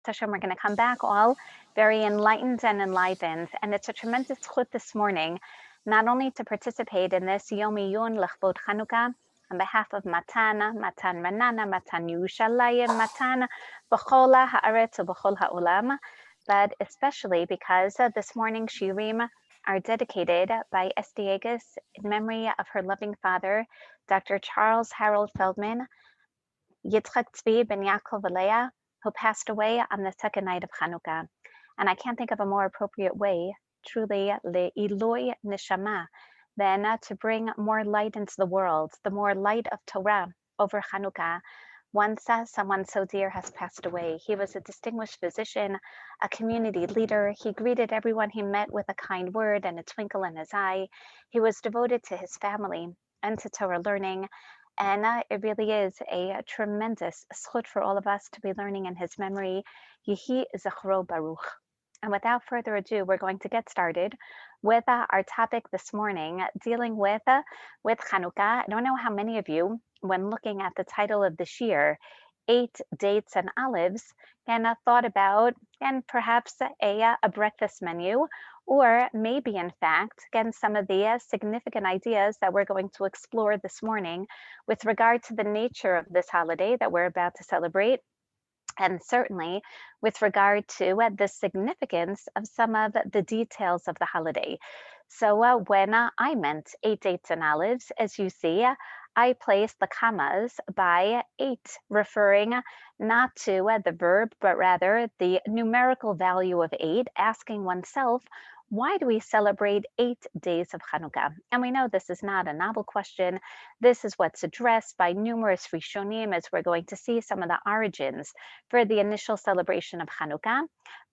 Hashem, we're going to come back all very enlightened and enlivened. And it's a tremendous chut this morning, not only to participate in this Yom Iyun L'chvod Chanukah, on behalf of Matan Ranana, Matan Yerushalayim, Matan B'chol ha'aretz u'b'chol ha'olam, but especially because this morning's shirim are dedicated by Estiegas in memory of her loving father, Dr. Charles Harold Feldman, Yitzchak Tzvi ben Yaakov Alea, who passed away on the second night of Chanukkah. And I can't think of a more appropriate way, truly, le'iloi neshama, than to bring more light into the world, the more light of Torah over Chanukkah. Once someone so dear has passed away. He was a distinguished physician, a community leader. He greeted everyone he met with a kind word and a twinkle in his eye. He was devoted to his family and to Torah learning. And it really is a tremendous zchut for all of us to be learning in his memory. Yehi Zechro Baruch. And without further ado, we're going to get started with our topic this morning, dealing with Chanukkah. I don't know how many of you, when looking at the title of this year, 8 dates and olives, and thought about, and perhaps a breakfast menu, or maybe in fact, again, some of the significant ideas that we're going to explore this morning with regard to the nature of this holiday that we're about to celebrate, and certainly with regard to the significance of some of the details of the holiday. So when I meant 8 dates and olives, as you see, I placed the commas by 8, referring not to the verb, but rather the numerical value of 8, asking oneself, why do we celebrate 8 days of Chanukkah? And we know this is not a novel question. This is what's addressed by numerous Rishonim, as we're going to see some of the origins for the initial celebration of Chanukkah.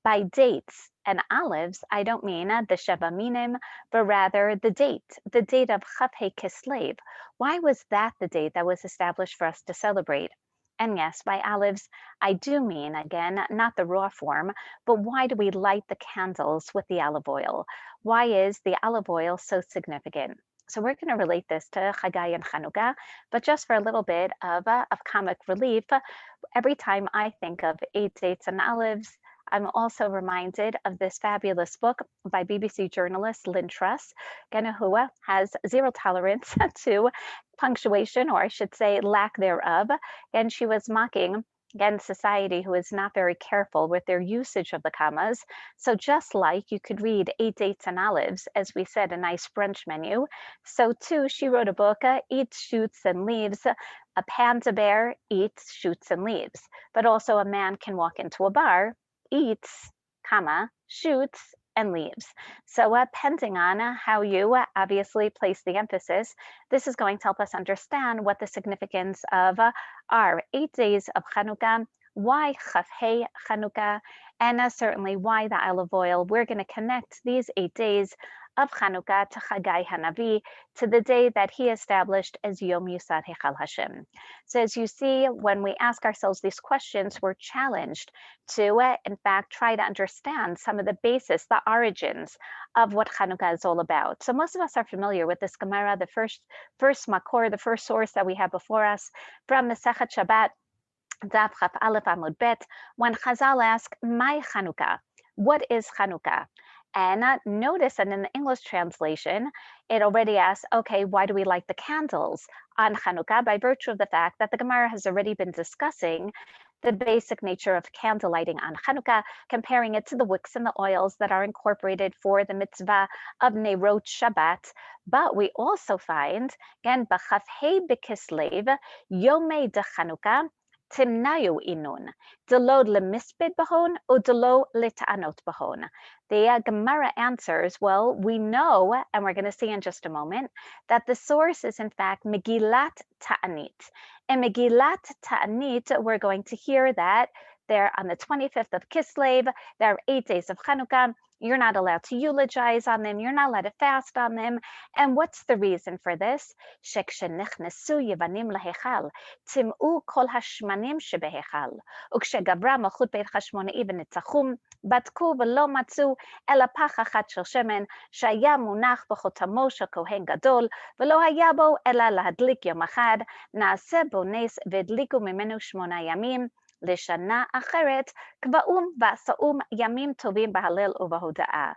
By dates and olives, I don't mean the Sheva Minim, but rather the date of Chaf-Hei Kislev. Why was that the date that was established for us to celebrate? And yes, by olives, I do mean, again, not the raw form, but why do we light the candles with the olive oil? Why is the olive oil so significant? So we're going to relate this to Chaggai and Chanukkah, but just for a little bit of comic relief, every time I think of 8 dates and olives, I'm also reminded of this fabulous book by BBC journalist Lynn Truss, who has zero tolerance to punctuation, or I should say lack thereof. And she was mocking, again, society who is not very careful with their usage of the commas. So just like you could read 8 dates and olives, as we said, a nice brunch menu, so too she wrote a book, Eats, Shoots, and Leaves. A panda bear eats, shoots, and leaves. But also a man can walk into a bar, eats, comma, shoots, and leaves. So depending on how you obviously place the emphasis, this is going to help us understand what the significance of our 8 days of Chanukkah, why Chaf-Hei Chanukkah, and certainly why the olive oil. We're going to connect these 8 days of Chanukkah to Chaggai Hanavi, to the day that he established as Yom Yusad Heichal Hashem. So as you see, when we ask ourselves these questions, we're challenged to, in fact, try to understand some of the basis, the origins of what Chanukkah is all about. So most of us are familiar with this Gemara, the first makor, the first source that we have before us from Masechet Shabbat, Daf Chaf Aleph Amud Bet, when Chazal ask, "My Chanukkah, what is Chanukkah?" And notice that in the English translation, it already asks, okay, why do we light the candles on Chanukkah? By virtue of the fact that the Gemara has already been discussing the basic nature of candle lighting on Chanukkah, comparing it to the wicks and the oils that are incorporated for the mitzvah of Neirot Shabbat. But we also find, again, B'chaf-Hei B'Kislev, Yomei de Chanukkah, Timnayu inun, delo lemispid bahon, or delo lit'anot bahon. The Gemara answers, well, we know, and we're going to see in just a moment, that the source is in fact Megillat Ta'anit. In Megillat Ta'anit, we're going to hear that there on the 25th of Kislev, there are 8 days of Chanukkah. You're not allowed to eulogize on them. You're not allowed to fast on them. And what's the reason for this? שכשנכנסו יוונים להיכל, טימאו כל השמנים שבהיכל, וכשגברה מלכות בית חשמונאי וניצחום, בדקו ולא מצאו אלא פח אחד של שמן, שהיה מונח בחותמו של כהן גדול, ולא היה בו אלא להדליק יום אחד, נעשה בו נס והדליקו ממנו 8 ימים, לשנה אחרת, קבעום ועשאום ימים טובים בהלל ובהודאה.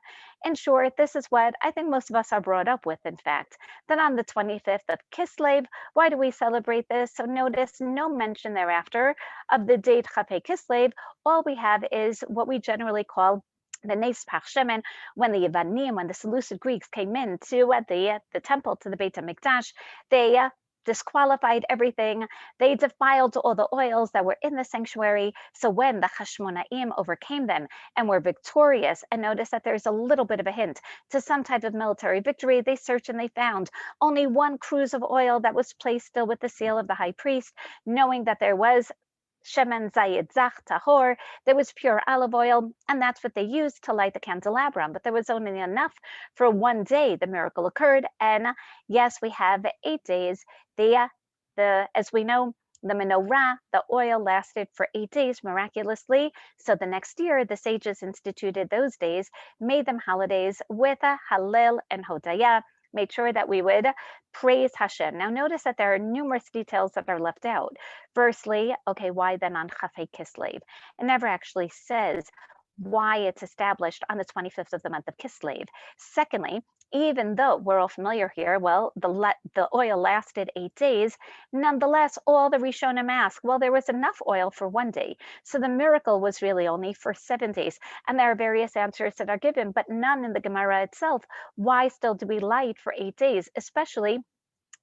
In short, this is what I think most of us are brought up with, in fact, that on the 25th of Kislev, why do we celebrate this? So notice no mention thereafter of the date Chafei Kislev. All we have is what we generally call the Nes Shemen, when the Yevanim, when the Seleucid Greeks came in to the temple, to the Beit HaMikdash, they disqualified everything. They defiled all the oils that were in the sanctuary. So when the Hashmonaim overcame them and were victorious, and notice that there's a little bit of a hint to some type of military victory, they searched and they found only one cruse of oil that was placed still with the seal of the high priest, knowing that there was Shemen Zayid Zach Tahor, there was pure olive oil, and that's what they used to light the candelabrum. But there was only enough for one day the miracle occurred. And yes, we have 8 days. As we know, the menorah, the oil lasted for 8 days miraculously. So the next year, the sages instituted those days, made them holidays with a Hallel and Hodaya, made sure that we would praise Hashem. Now notice that there are numerous details that are left out. Firstly, okay, why then on Chafei Kislev? It never actually says why it's established on the 25th of the month of Kislev. Secondly, even though we're all familiar here, well, the oil lasted 8 days, nonetheless, all the Rishonim ask, well, there was enough oil for one day. So the miracle was really only for 7 days. And there are various answers that are given, but none in the Gemara itself. Why still do we light for 8 days, especially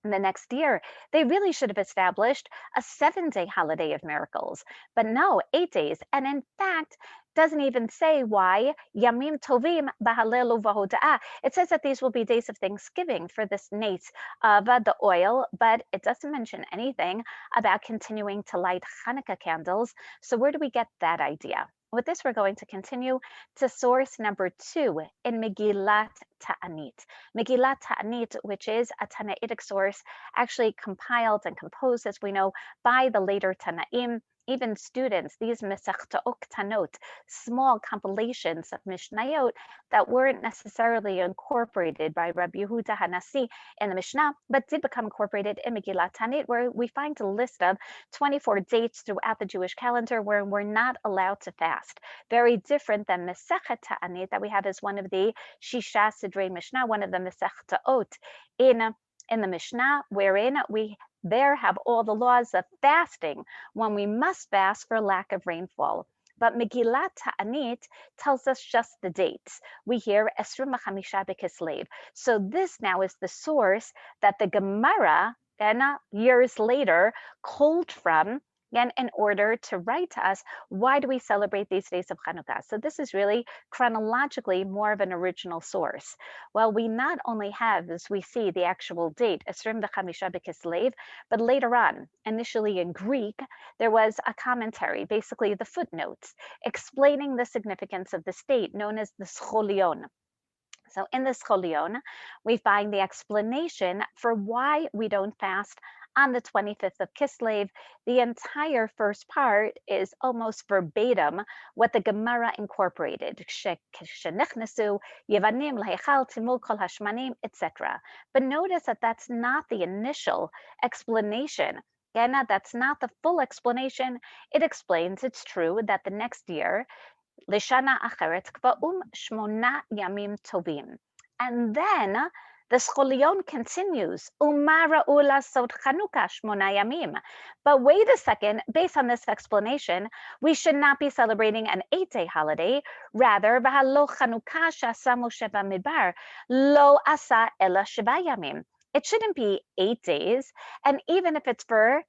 in the next year? They really should have established a 7-day holiday of miracles, but no, 8 days. And in fact, doesn't even say why Yamim Tovim Bahalelu Vahoda'ah. It says that these will be days of thanksgiving for this nace of the oil, but it doesn't mention anything about continuing to light Hanukkah candles. So where do we get that idea? With this, we're going to continue to source number 2 in Megillat Ta'anit. Megillat Ta'anit, which is a Tanaitic source, actually compiled and composed, as we know, by the later Tanaim. Even students, these Mesechtaot Tanot, small compilations of Mishnayot that weren't necessarily incorporated by Rabbi Yehuda Hanasi in the Mishnah, but did become incorporated in Megillat Ta'anit, where we find a list of 24 dates throughout the Jewish calendar where we're not allowed to fast. Very different than Mesechet Ta'anit that we have as one of the Shisha Sidrei Mishnah, one of the Mesechtaot in the Mishnah, wherein we there have all the laws of fasting when we must fast for lack of rainfall. But Megillat Ta'anit tells us just the dates. We hear Esrim Chamisha B'Kislev. So this now is the source that the Gemara, and years later, culled from, and in order to write to us, why do we celebrate these days of Chanukkah? So this is really chronologically more of an original source. Well, we not only have, as we see, the actual date, Esrim B'Chamisha B'Kislev, but later on, initially in Greek, there was a commentary, basically the footnotes, explaining the significance of the date known as the Scholion. So in the Scholion, we find the explanation for why we don't fast on the 25th of Kislev. The entire first part is almost verbatim what the Gemara incorporated, Shenichnesu, Yevanim, Lahechal, Timul, Kol Hashmanim, etc. But notice that that's not the initial explanation. Again, that's not the full explanation. It explains, it's true, that the next year, Lishana Acheret Kvaum Shmona Yamim Tovim. And then the Scholion continues, Umara Ula Sot Chanukah Shmona Yamim. But wait a second, based on this explanation, we should not be celebrating an 8-day holiday. Rather, V'halo Chanukah Shasa Moshe Bamidbar, Lo Asa Ela Sheva Yamim. It shouldn't be 8 days. And even if it's for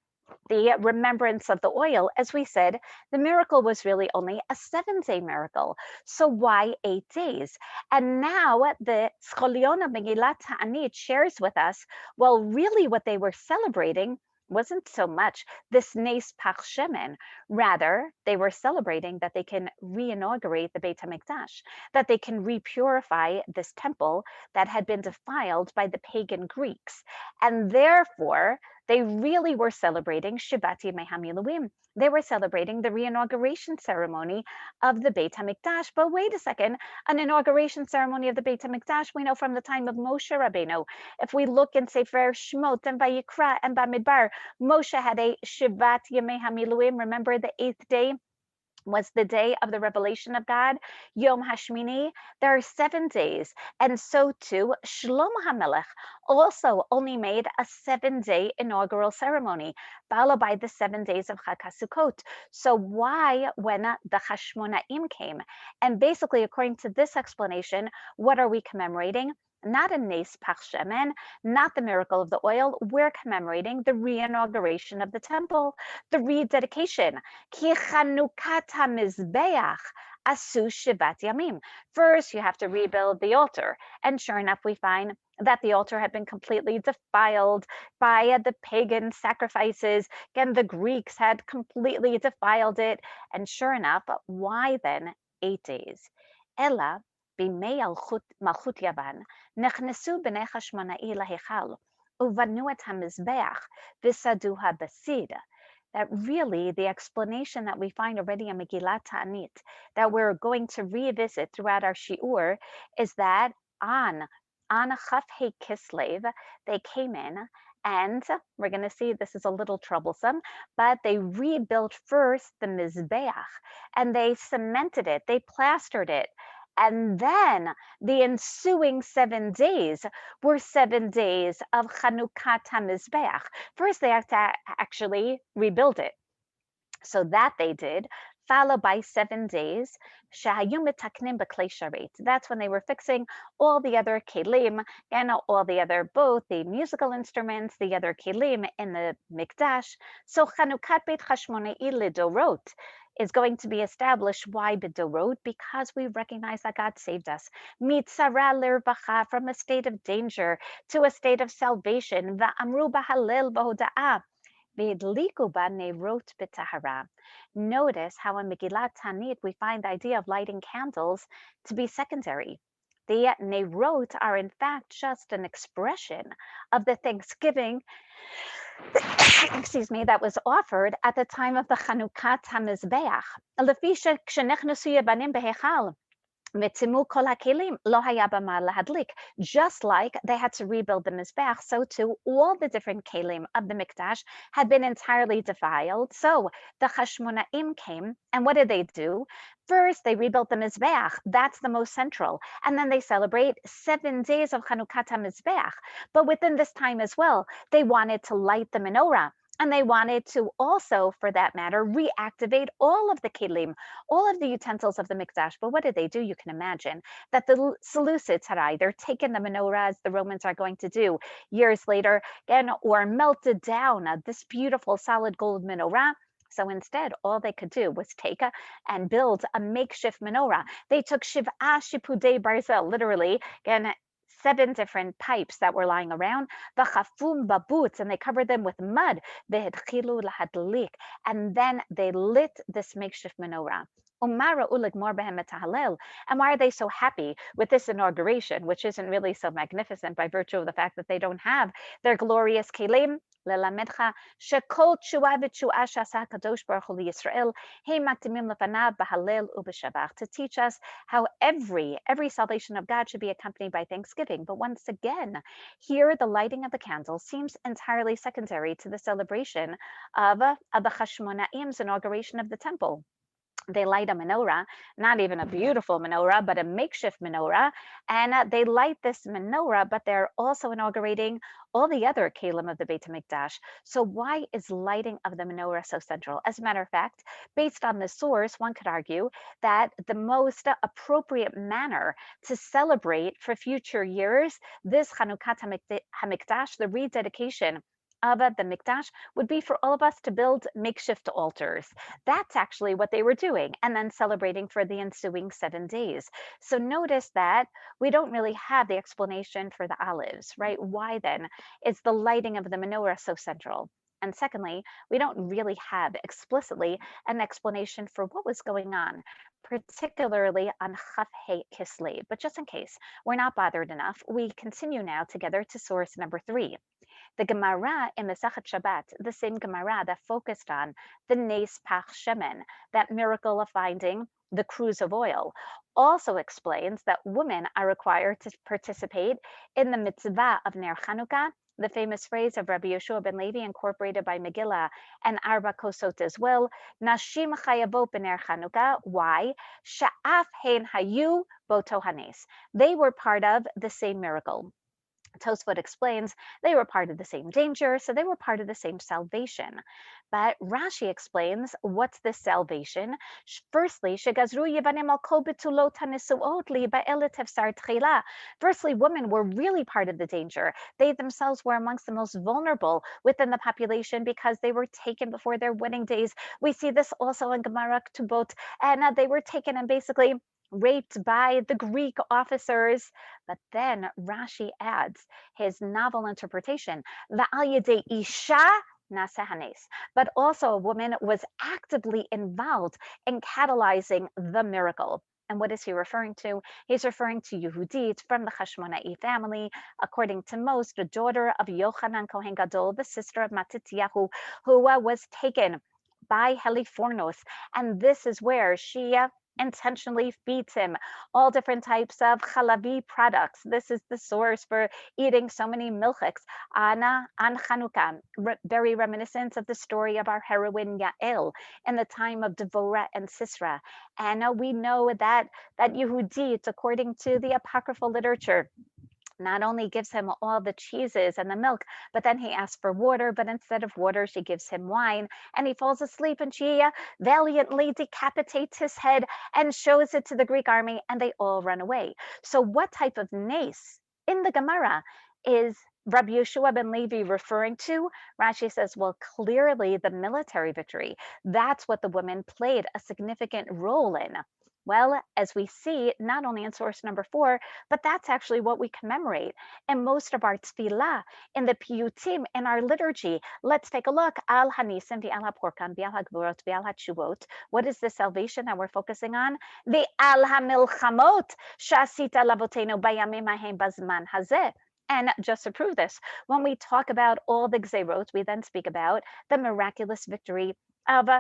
the remembrance of the oil, as we said, the miracle was really only a 7-day miracle. So why 8 days? And now the Scholion of Megillat Ta'anit shares with us, well, really what they were celebrating wasn't so much this Nes Pach Shemen. Rather, they were celebrating that they can re-inaugurate the Beit HaMikdash, that they can repurify this temple that had been defiled by the pagan Greeks. And therefore, They really were celebrating Shivat Yemei HaMiluvim. They were celebrating the re-inauguration ceremony of the Beit HaMikdash. But wait a second, an inauguration ceremony of the Beit HaMikdash, we know from the time of Moshe Rabbeinu. If we look in Sefer Shmot and Vayikra and Bamidbar, Moshe had a Shivat Yemei HaMiluvim. Remember, the 8th day was the day of the revelation of God, Yom Hashmini. There are 7 days, and so too Shlomo HaMelech also only made a 7-day inaugural ceremony, followed by the 7 days of Chag HaSukkot. So why, when the Hashmonaim came, and basically according to this explanation, what are we commemorating? Not a Nes Pach Shemen, not the miracle of the oil. We're commemorating the re-inauguration of the temple, the rededication. Ki Chanukat HaMizbeach asu Shivat Yamim. First, you have to rebuild the altar. And sure enough, we find that the altar had been completely defiled by the pagan sacrifices. Again, the Greeks had completely defiled it. And sure enough, why then 8 days? Ella בימי מלכות יוון נכנסו בני חשמונאי להיכל ובנו את המזבח וסדוה בסיד. That really the explanation that we find already in Megillat Ta'anit that we're going to revisit throughout our shiur is that on Chaf Hei Kislev, they came in and we're going to see this is a little troublesome, but they rebuilt first the Mizbeach and they cemented it, they plastered it. And then the ensuing 7 days were 7 days of Chanukah HaMizbeach. First, they have to actually rebuild it. So that they did, followed by 7 days. Shahayu mitaknim b'klei sharet. That's when they were fixing all the other kelim and all the other, both the musical instruments, the other kelim in the mikdash. So Chanukat Beit Chashmonai Lidorot is going to be established. Why Bidorot? Because we recognize that God saved us. Mitzara l'irvacha, from a state of danger to a state of salvation. Va'amru b'halel v'hoda'ah. Notice how in Megillat Ta'anit we find the idea of lighting candles to be secondary. The Neirot are in fact just an expression of the thanksgiving excuse me, that was offered at the time of the Chanukat HaMizbeach. Just like they had to rebuild the Mizbeach, so too all the different kelim of the Mikdash had been entirely defiled. So the Hashmonaim came, and what did they do? First, they rebuilt the Mizbeach. That's the most central. And then they celebrate 7 days of Chanukat HaMizbeach. But within this time as well, they wanted to light the menorah. And they wanted to also, for that matter, reactivate all of the kelim, all of the utensils of the mikdash. But what did they do? You can imagine that the Seleucids had either taken the menorah, as the Romans are going to do years later, again, or melted down this beautiful solid gold menorah. So instead, all they could do was take and build a makeshift menorah. They took Shiv'a Shipudei Barzel, literally, again, 7 different pipes that were lying around, v'chafum babutz, and they covered them with mud, v'hedchilu lahadlik, and then they lit this makeshift menorah. And why are they so happy with this inauguration, which isn't really so magnificent by virtue of the fact that they don't have their glorious kelim? ללמדך שכל תשועה ותשועה שעשה הקדוש ברוך הוא לישראל הם מקדימים לפניו בהלל ובשבח, to teach us how every salvation of God should be accompanied by thanksgiving. But once again, here the lighting of the candles seems entirely secondary to the celebration of the Hashmonaim's inauguration of the temple. They light a menorah, not even a beautiful menorah, but a makeshift menorah. And they light this menorah, but they're also inaugurating all the other kelim of the Beit HaMikdash. So why is lighting of the menorah so central? As a matter of fact, based on the source, one could argue that the most appropriate manner to celebrate for future years this Chanukat HaMikdash, the rededication of the Mikdash, would be for all of us to build makeshift altars. That's actually what they were doing, and then celebrating for the ensuing 7 days. So notice that we don't really have the explanation for the olives, right? Why then is the lighting of the menorah so central? And secondly, we don't really have explicitly an explanation for what was going on, particularly on Chaf Hei Kislev. But just in case we're not bothered enough, we continue now together to source number 3. The Gemara in Masechet Shabbat, the same Gemara that focused on the Nes Pach Shemen, that miracle of finding the cruse of oil, also explains that women are required to participate in the mitzvah of Ner Chanukah, the famous phrase of Rabbi Yeshua ben Levi incorporated by Megillah and Arba Kosot as well. Nashim chayavot b'ner Chanukah. Why? Sha'af hein hayu boto hanes. They were part of the same miracle. Tosfot explains they were part of the same danger, so they were part of the same salvation. But Rashi explains what's this salvation. Firstly, Firstly, women were really part of the danger. They themselves were amongst the most vulnerable within the population because they were taken before their wedding days. We see this also in Gemara Ketubot, and they were taken and basically raped by the Greek officers. But then Rashi adds his novel interpretation, Va'al isha nasahanes. But also a woman was actively involved in catalyzing the miracle. And what is he referring to? He's referring to Yehudit from the Hashmona'i family, according to most, the daughter of Yochanan Kohen Gadol, the sister of Matityahu, who was taken by Helifornos. And this is where she intentionally feeds him all different types of chalavi products. This is the source for eating so many milchiks on Chanukah, very reminiscent of the story of our heroine Yael in the time of Devorah and Sisera. And we know that Yehudit, according to the apocryphal literature, not only gives him all the cheeses and the milk, but then he asks for water, but instead of water, she gives him wine, and he falls asleep, and she valiantly decapitates his head and shows it to the Greek army, and they all run away. So what type of nace in the Gemara is Rabbi Yeshua ben Levi referring to? Rashi says, well, clearly the military victory. That's what the women played a significant role in. Well, as we see, not only in source number 4, but that's actually what we commemorate in most of our tefillah, in the piyutim, in our liturgy. Let's take a look. Al hanisim v'al haporkan v'al hagvorot v'al hatshuvot. What is the salvation that we're focusing on? The al hamilchamot shasita lavotenu bayamim hahem bazman hazeh. And just to prove this, when we talk about all the gzerot, we then speak about the miraculous victory of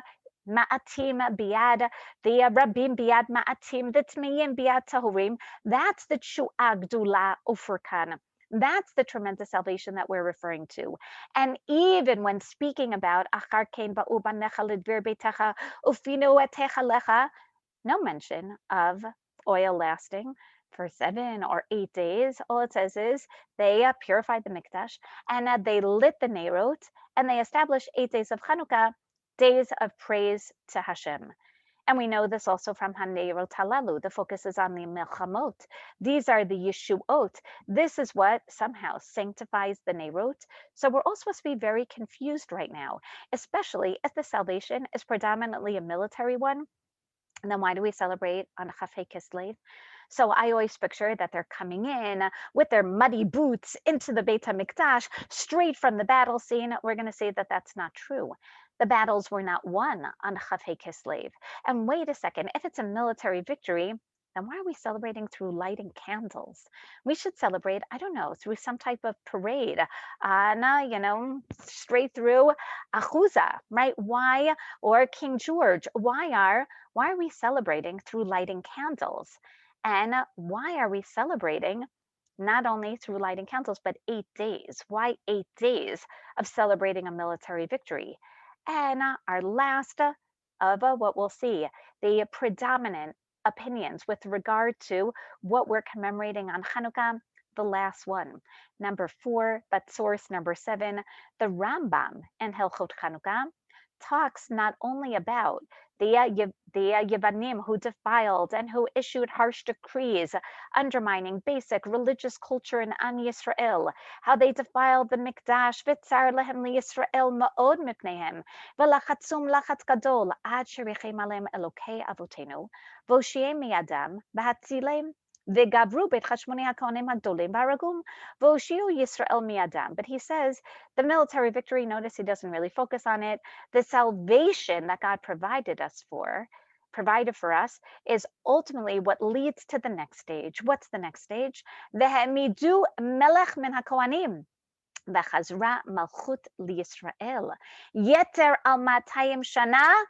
Ma'atim biad, the Rabim biad Ma'atim, the Tmeim biad Tahurim. That's the Shu'ah Gdula Ufurkan. That's the tremendous salvation that we're referring to. And even when speaking about Achar Kain Ba'u Banecha Lidvir Beitecha Ufinu Etecha Lecha, no mention of oil lasting for 7 or 8 days. All it says is they purified the mikdash and they lit the nerot and they established 8 days of Chanukah, days of praise to Hashem. And we know this also from Hanerot Halalu. The focus is on the Milchamot. These are the Yeshuot. This is what somehow sanctifies the Nerot. So we're all supposed to be very confused right now, especially as the salvation is predominantly a military one. And then why do we celebrate on Chafei Kislev? So I always picture that they're coming in with their muddy boots into the Beit HaMikdash, straight from the battle scene. We're going to say that that's not true. The battles were not won on Chafei Kislev. And wait a second, if it's a military victory, then why are we celebrating through lighting candles? We should celebrate, I don't know, through some type of parade, straight through Achuza, right? Why? Or King George, why are we celebrating through lighting candles? And why are we celebrating not only through lighting candles, but 8 days? Why 8 days of celebrating a military victory? And our last of what we'll see, the predominant opinions with regard to what we're commemorating on Hanukkah, the last one, number 4, but source number 7, the Rambam in Hilchot Hanukkah talks not only about the Yevanim who defiled and who issued harsh decrees, undermining basic religious culture in Am Yisrael, how they defiled the Mikdash, v'tzar lehem liYisrael ma'od mipneihem, v'lachatzum lachatz gadol, ad sherichim alem Elokei avotenu, v'oshiem miyadam, v'hatzilem, v'gavru beit chashmonei hakohanim haGdolim v'haragum, v'oshiu Yisrael miyadam. But he says the military victory, notice he doesn't really focus on it. The salvation that God provided for us is ultimately what leads to the next stage. What's the next stage? V'hemidu melech min hakohanim. V'chazra malchut liyisrael yeter al 200 shana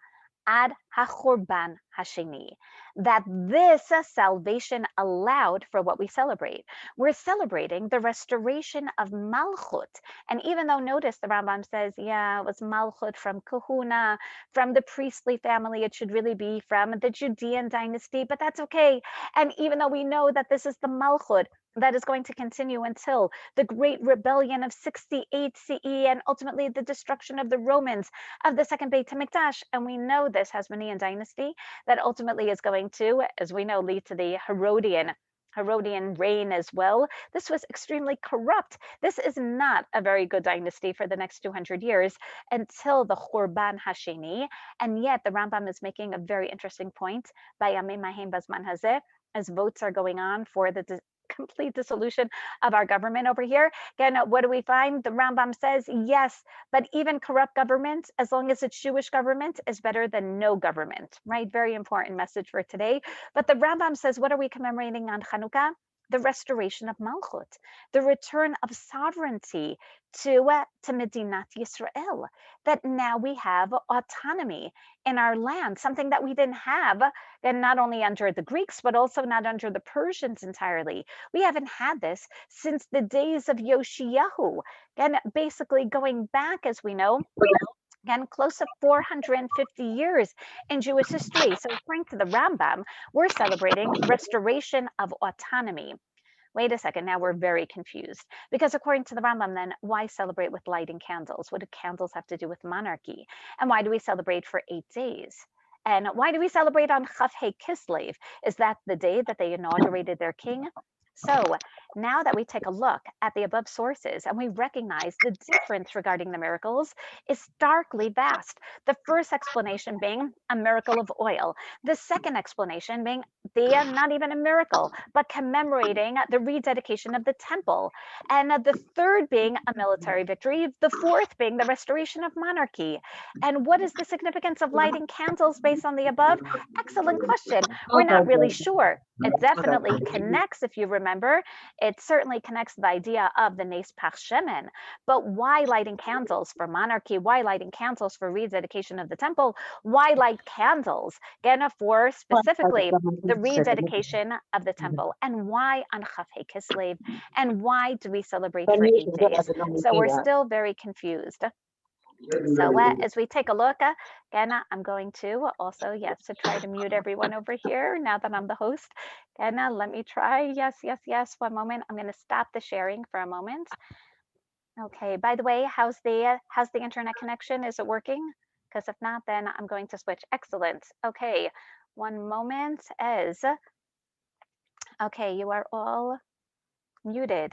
ad hachurban hasheni. That this salvation allowed for what we celebrate. We're celebrating the restoration of malchut. And even though, notice the Rambam says, yeah, it was malchut from kahuna, from the priestly family, it should really be from the Judean dynasty, but that's okay. And even though we know that this is the malchut that is going to continue until the great rebellion of 68 CE and ultimately the destruction of the Romans of the second Beit HaMikdash. And we know this Hasmonean dynasty that ultimately is going to, as we know, lead to the Herodian reign as well. This was extremely corrupt. This is not a very good dynasty for the next 200 years until the Churban Hasheni. And yet the Rambam is making a very interesting point by Yamim Mahim Bazman Hazeh, as votes are going on for the complete dissolution of our government over here. Again, what do we find? The Rambam says, yes, but even corrupt government, as long as it's Jewish government, is better than no government, right? Very important message for today. But the Rambam says, what are we commemorating on Chanukkah? The restoration of Malchut, the return of sovereignty to Medinat Yisrael, that now we have autonomy in our land, something that we didn't have, and not only under the Greeks, but also not under the Persians entirely. We haven't had this since the days of Yoshiyahu, and basically going back, as we know, again, close to 450 years in Jewish history. So according to the Rambam, we're celebrating restoration of autonomy. Wait a second, now we're very confused. Because according to the Rambam, then, why celebrate with lighting candles? What do candles have to do with monarchy? And why do we celebrate for 8 days? And why do we celebrate on Chaf-Hei Kislev? Is that the day that they inaugurated their king? So now that we take a look at the above sources and we recognize the difference regarding the miracles is starkly vast. The first explanation being a miracle of oil. The second explanation being not even a miracle, but commemorating the rededication of the temple. And the third being a military victory. The fourth being the restoration of monarchy. And what is the significance of lighting candles based on the above? Excellent question. We're not really sure. It definitely connects, if you remember, it certainly connects the idea of the Nes Pach Shemen. But why lighting candles for monarchy? Why lighting candles for rededication of the temple? Why light candles? Again, for specifically the rededication of the temple. And why on Chaf-Hei Kislev? And why do we celebrate for 8 days? So we're still very confused. So as we take a look, again, I'm going to also, yes, to try to mute everyone over here now that I'm the host. Again, let me try. Yes, yes, yes. One moment. I'm going to stop the sharing for a moment. Okay. By the way, how's the internet connection? Is it working? Because if not, then I'm going to switch. Excellent. Okay. One moment. Okay, you are all muted.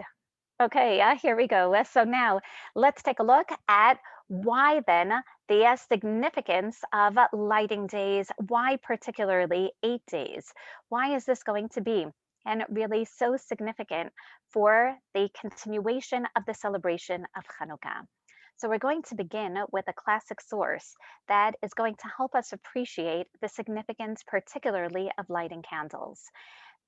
Okay, here we go. So now let's take a look at why then the significance of lighting days, why particularly 8 days? Why is this going to be and really so significant for the continuation of the celebration of Chanukkah? So we're going to begin with a classic source that is going to help us appreciate the significance particularly of lighting candles.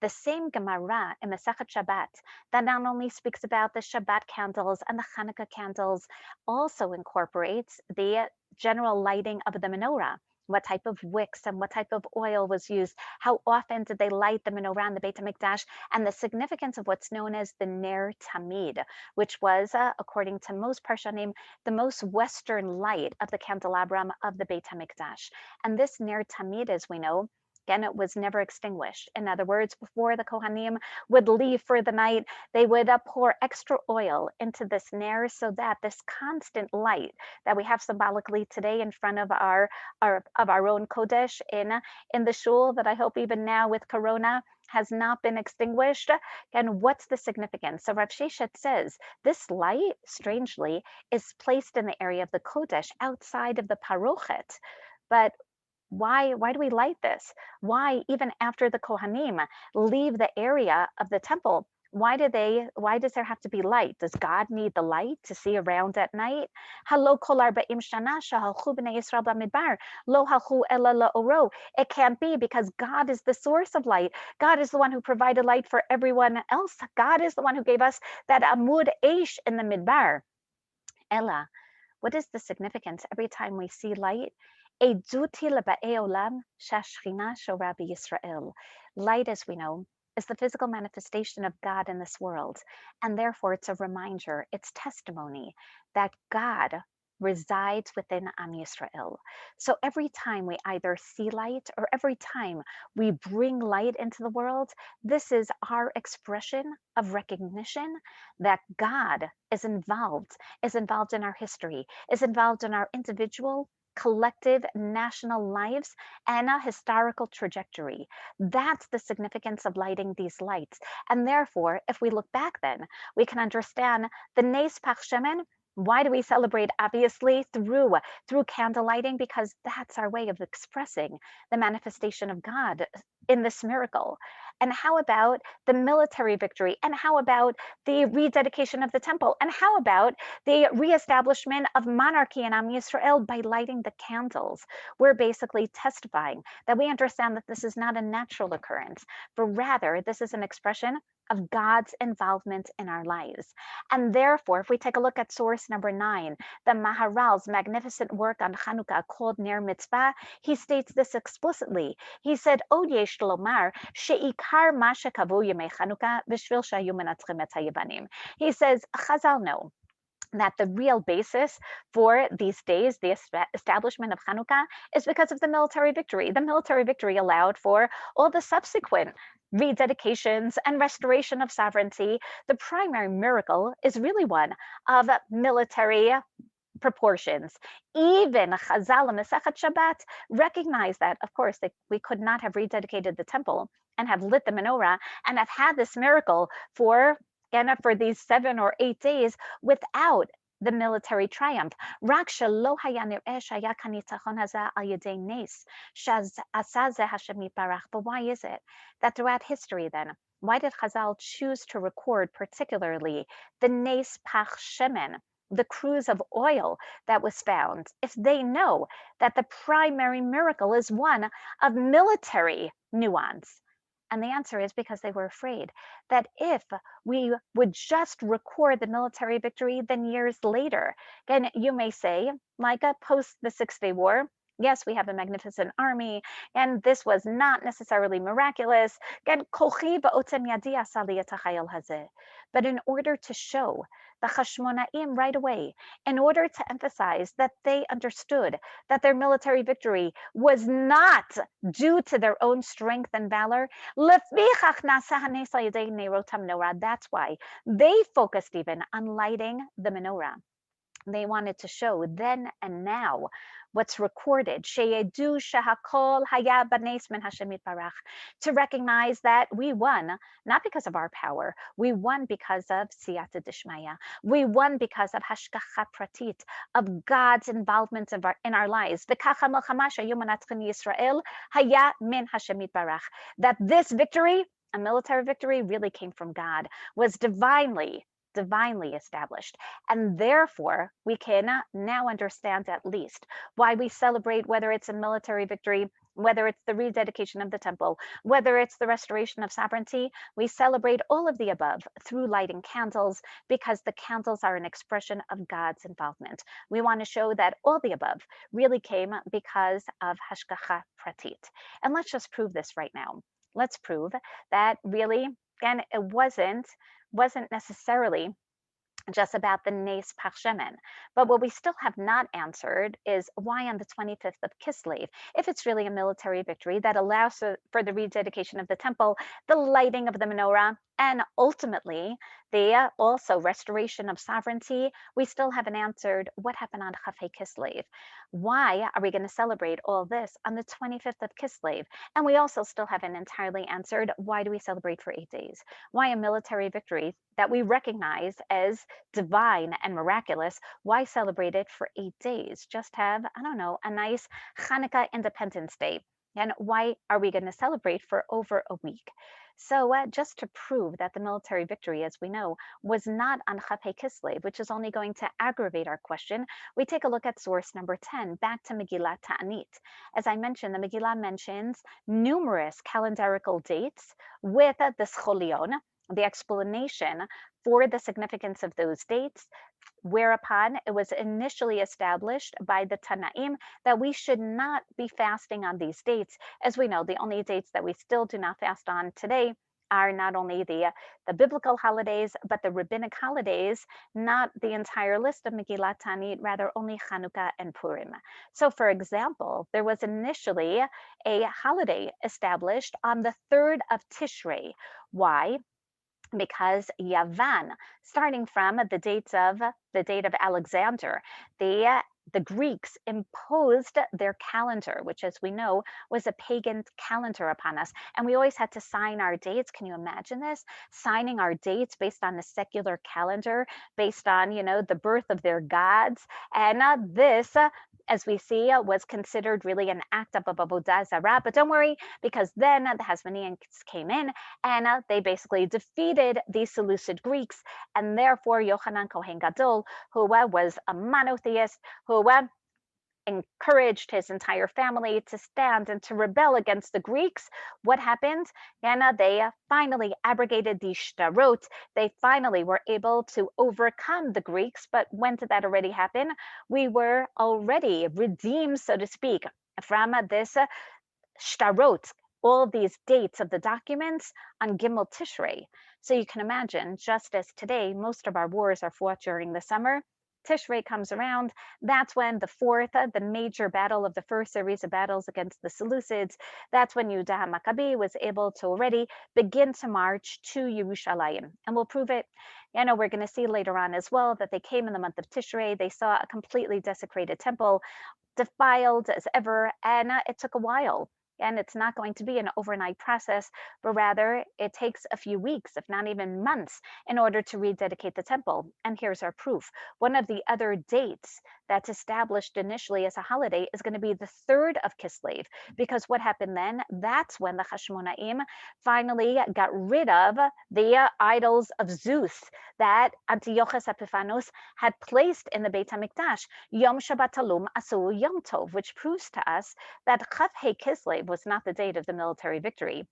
The same Gemara in Masechet Shabbat that not only speaks about the Shabbat candles and the Hanukkah candles, also incorporates the general lighting of the menorah. What type of wicks and what type of oil was used? How often did they light the menorah in the Beit HaMikdash? And the significance of what's known as the Ner Tamid, which was, according to most Parshanim, the most western light of the candelabrum of the Beit HaMikdash. And this Ner Tamid, as we know, again, it was never extinguished. In other words, before the Kohanim would leave for the night, they would pour extra oil into this ner so that this constant light that we have symbolically today in front of our own Kodesh in the shul, that I hope even now with Corona has not been extinguished. And what's the significance? So Rav Sheshet says this light, strangely, is placed in the area of the Kodesh outside of the Parochet. But why do we light this? Why, even after the Kohanim leave the area of the temple, why does there have to be light? Does God need the light to see around at night? It can't be, because God is the source of light. God is the one who provided light for everyone else. God is the one who gave us that Amud Eish in the Midbar. Ella, what is the significance every time we see light? Eiduti leba'ei olam shashchina shora b'Yisrael. Light, as we know, is the physical manifestation of God in this world, and therefore it's a reminder, it's testimony that God resides within Am Yisrael. So every time we either see light or every time we bring light into the world, this is our expression of recognition that God is involved in our history, is involved in our individual, collective, national lives, and a historical trajectory. That's the significance of lighting these lights. And therefore, if we look back then, we can understand the Nes Pach Shemen. Why do we celebrate? Obviously, through candle lighting, because that's our way of expressing the manifestation of God in this miracle. And how about the military victory? And how about the rededication of the temple? And how about the reestablishment of monarchy in Am Yisrael by lighting the candles? We're basically testifying that we understand that this is not a natural occurrence, but rather this is an expression of God's involvement in our lives. And therefore, if we take a look at source number 9, the Maharal's magnificent work on Chanukkah called Ner Mitzvah, he states this explicitly. He said, Od yesh lomar she'ikar ma shekavu yemei Chanukah b'shvil shayu menatzchim et hayavanim. He says, Chazal know that the real basis for these days, the establishment of Hanukkah, is because of the military victory. The military victory allowed for all the subsequent rededications and restoration of sovereignty. The primary miracle is really one of military proportions. Even Chazal and Masechet Shabbat recognize that, of course, that we could not have rededicated the temple and have lit the menorah and have had this miracle for these 7 or 8 days without the military triumph. Why is it that throughout history then, why did Chazal choose to record particularly the Nes Pach Shemen, the cruse of oil that was found, if they know that the primary miracle is one of military nuance? And the answer is because they were afraid that if we would just record the military victory, then years later, then you may say, like post the 6-Day War, yes, we have a magnificent army, and this was not necessarily miraculous. But in order to show the Hashmonaim right away, in order to emphasize that they understood that their military victory was not due to their own strength and valor, that's why they focused even on lighting the menorah. They wanted to show then and now what's recorded, to recognize that we won, not because of our power, we won because of siyata dishmaya, we won because of hashgacha pratit, of God's involvement in our lives. That this victory, a military victory, really came from God, was divinely established. And therefore, we can now understand at least why we celebrate, whether it's a military victory, whether it's the rededication of the temple, whether it's the restoration of sovereignty. We celebrate all of the above through lighting candles, because the candles are an expression of God's involvement. We want to show that all the above really came because of hashgacha pratit. And let's just prove this right now. Let's prove that really, again, it wasn't necessarily just about the Nes Pach Shemen. But what we still have not answered is why on the 25th of Kislev, if it's really a military victory that allows for the rededication of the temple, the lighting of the menorah, and ultimately the also restoration of sovereignty, we still haven't answered what happened on Chafei Kislev. Why are we going to celebrate all this on the 25th of Kislev? And we also still haven't entirely answered, why do we celebrate for 8 days? Why a military victory that we recognize as divine and miraculous, why celebrate it for 8 days? Just have, I don't know, a nice Hanukkah Independence Day. And why are we going to celebrate for over a week? So just to prove that the military victory, as we know, was not on Chafei Kislev, which is only going to aggravate our question, we take a look at source number 10, back to Megillah Ta'anit. As I mentioned, the Megillah mentions numerous calendarical dates with the scholion, the explanation for the significance of those dates, whereupon it was initially established by the Tanaim that we should not be fasting on these dates. As we know, the only dates that we still do not fast on today are not only the biblical holidays, but the rabbinic holidays, not the entire list of Megillat Ta'anit, rather only Chanukah and Purim. So, for example, there was initially a holiday established on the 3rd of Tishrei. Why? Because Yavan, starting from the date of Alexander, the Greeks imposed their calendar, which, as we know, was a pagan calendar upon us. And we always had to sign our dates. Can you imagine this? Signing our dates based on the secular calendar, based on, the birth of their gods. And this, as we see, was considered really an act of avodah zarah. But don't worry, because then the Hasmoneans came in and they basically defeated the Seleucid Greeks, and therefore Yochanan Kohen Gadol, who was a monotheist, who encouraged his entire family to stand and to rebel against the Greeks. What happened? They finally abrogated the shtarot. They finally were able to overcome the Greeks. But when did that already happen? We were already redeemed, so to speak, from this shtarot, all these dates of the documents on Gimel Tishrei. So you can imagine, just as today, most of our wars are fought during the summer, Tishrei comes around. That's when the fourth, the major battle of the first series of battles against the Seleucids, that's when Yehuda Maccabi was able to already begin to march to Yerushalayim. And we'll prove it. We're going to see later on as well that they came in the month of Tishrei. They saw a completely desecrated temple, defiled as ever, and it took a while. And it's not going to be an overnight process, but rather it takes a few weeks, if not even months, in order to rededicate the temple. And here's our proof. One of the other dates that's established initially as a holiday is going to be the 3rd of Kislev, because what happened then? That's when the Hashmonaim finally got rid of the idols of Zeus that Antiochus Epiphanes had placed in the Beit HaMikdash. Yom Shabbat Talum Asu Yom Tov, which proves to us that Chav Hei Kislev was not the date of the military victory.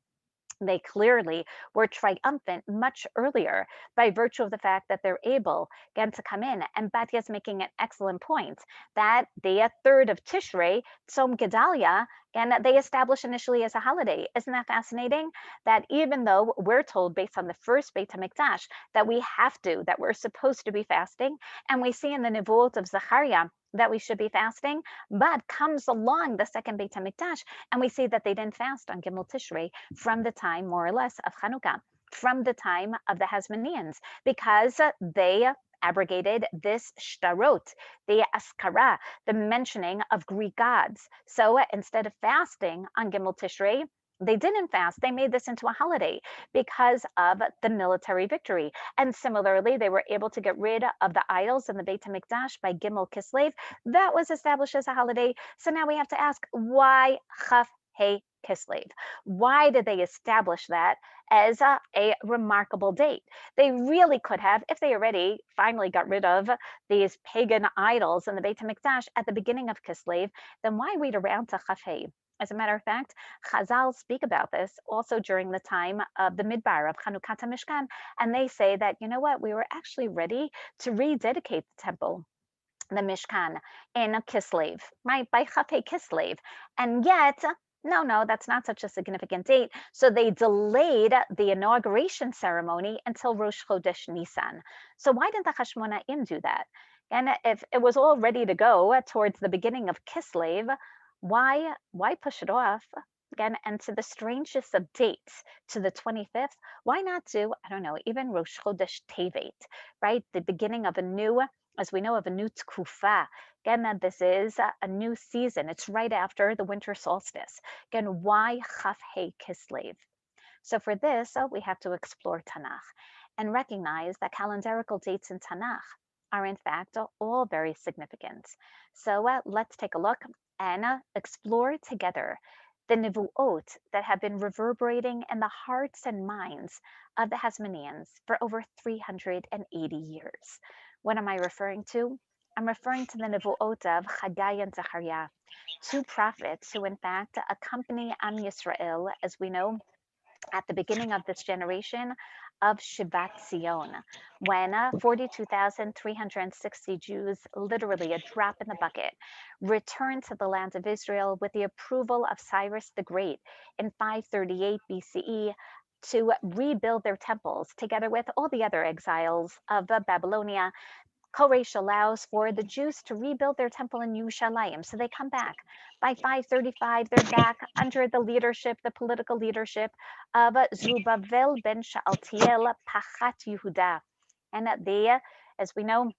They clearly were triumphant much earlier by virtue of the fact that they're able again to come in. And Batya is making an excellent point that the 3rd of Tishrei, Tzom Gedalia, and they established initially as a holiday. Isn't that fascinating? That even though we're told based on the first Beit HaMikdash that we're supposed to be fasting, and we see in the Nevuot of Zechariah that we should be fasting, but comes along the second Beit HaMikdash, and we see that they didn't fast on Gimel Tishrei from the time, more or less, of Chanukkah, from the time of the Hasmoneans, because they abrogated this shtarot, the askara, the mentioning of Greek gods. So instead of fasting on Gimel Tishrei, they didn't fast. They made this into a holiday because of the military victory. And similarly, they were able to get rid of the idols in the Beit HaMikdash by Gimel Kislev. That was established as a holiday. So now we have to ask, why Chaf Hey Kislev? Why did they establish that as a remarkable date? They really could have, if they already finally got rid of these pagan idols in the Beit HaMikdash at the beginning of Kislev, then why wait around to Chaf Hey? As a matter of fact, Chazal speak about this also during the time of the Midbar of Chanukat Mishkan, and they say that, you know what, we were actually ready to rededicate the temple, the Mishkan, in Kislev, right, by Chafei Kislev, and yet, no, that's not such a significant date. So they delayed the inauguration ceremony until Rosh Chodesh Nisan. So why didn't the Hashmonaim do that? And if it was all ready to go towards the beginning of Kislev, why push it off again? And to the strangest of dates, to the 25th, why not do, I don't know, even Rosh Chodesh Tevet, right? The beginning of a new, as we know, of a new tkufa. Again, that this is a new season. It's right after the winter solstice. Again, why Chaf Hei Kislev? So for this, we have to explore Tanakh and recognize that calendarical dates in Tanakh are in fact all very significant. So let's take a look and explore together the Nevuot that have been reverberating in the hearts and minds of the Hasmoneans for over 380 years. What am I referring to? I'm referring to the Nevuot of Chaggai and Zechariah, two prophets who in fact accompany Am Yisrael, as we know, at the beginning of this generation of Shivat Zion, when 42,360 Jews, literally a drop in the bucket, returned to the land of Israel with the approval of Cyrus the Great in 538 BCE to rebuild their temples together with all the other exiles of Babylonia. Koresh allows for the Jews to rebuild their temple in Yerushalayim. So they come back. By 535, they're back under the leadership, the political leadership of Zerubbabel ben Shealtiel Pachat Yehuda. And as we know,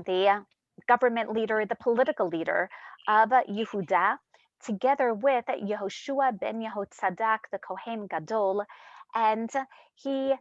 the government leader, the political leader of Yehuda, together with Yehoshua ben Yehotzadak, the Kohen Gadol, and he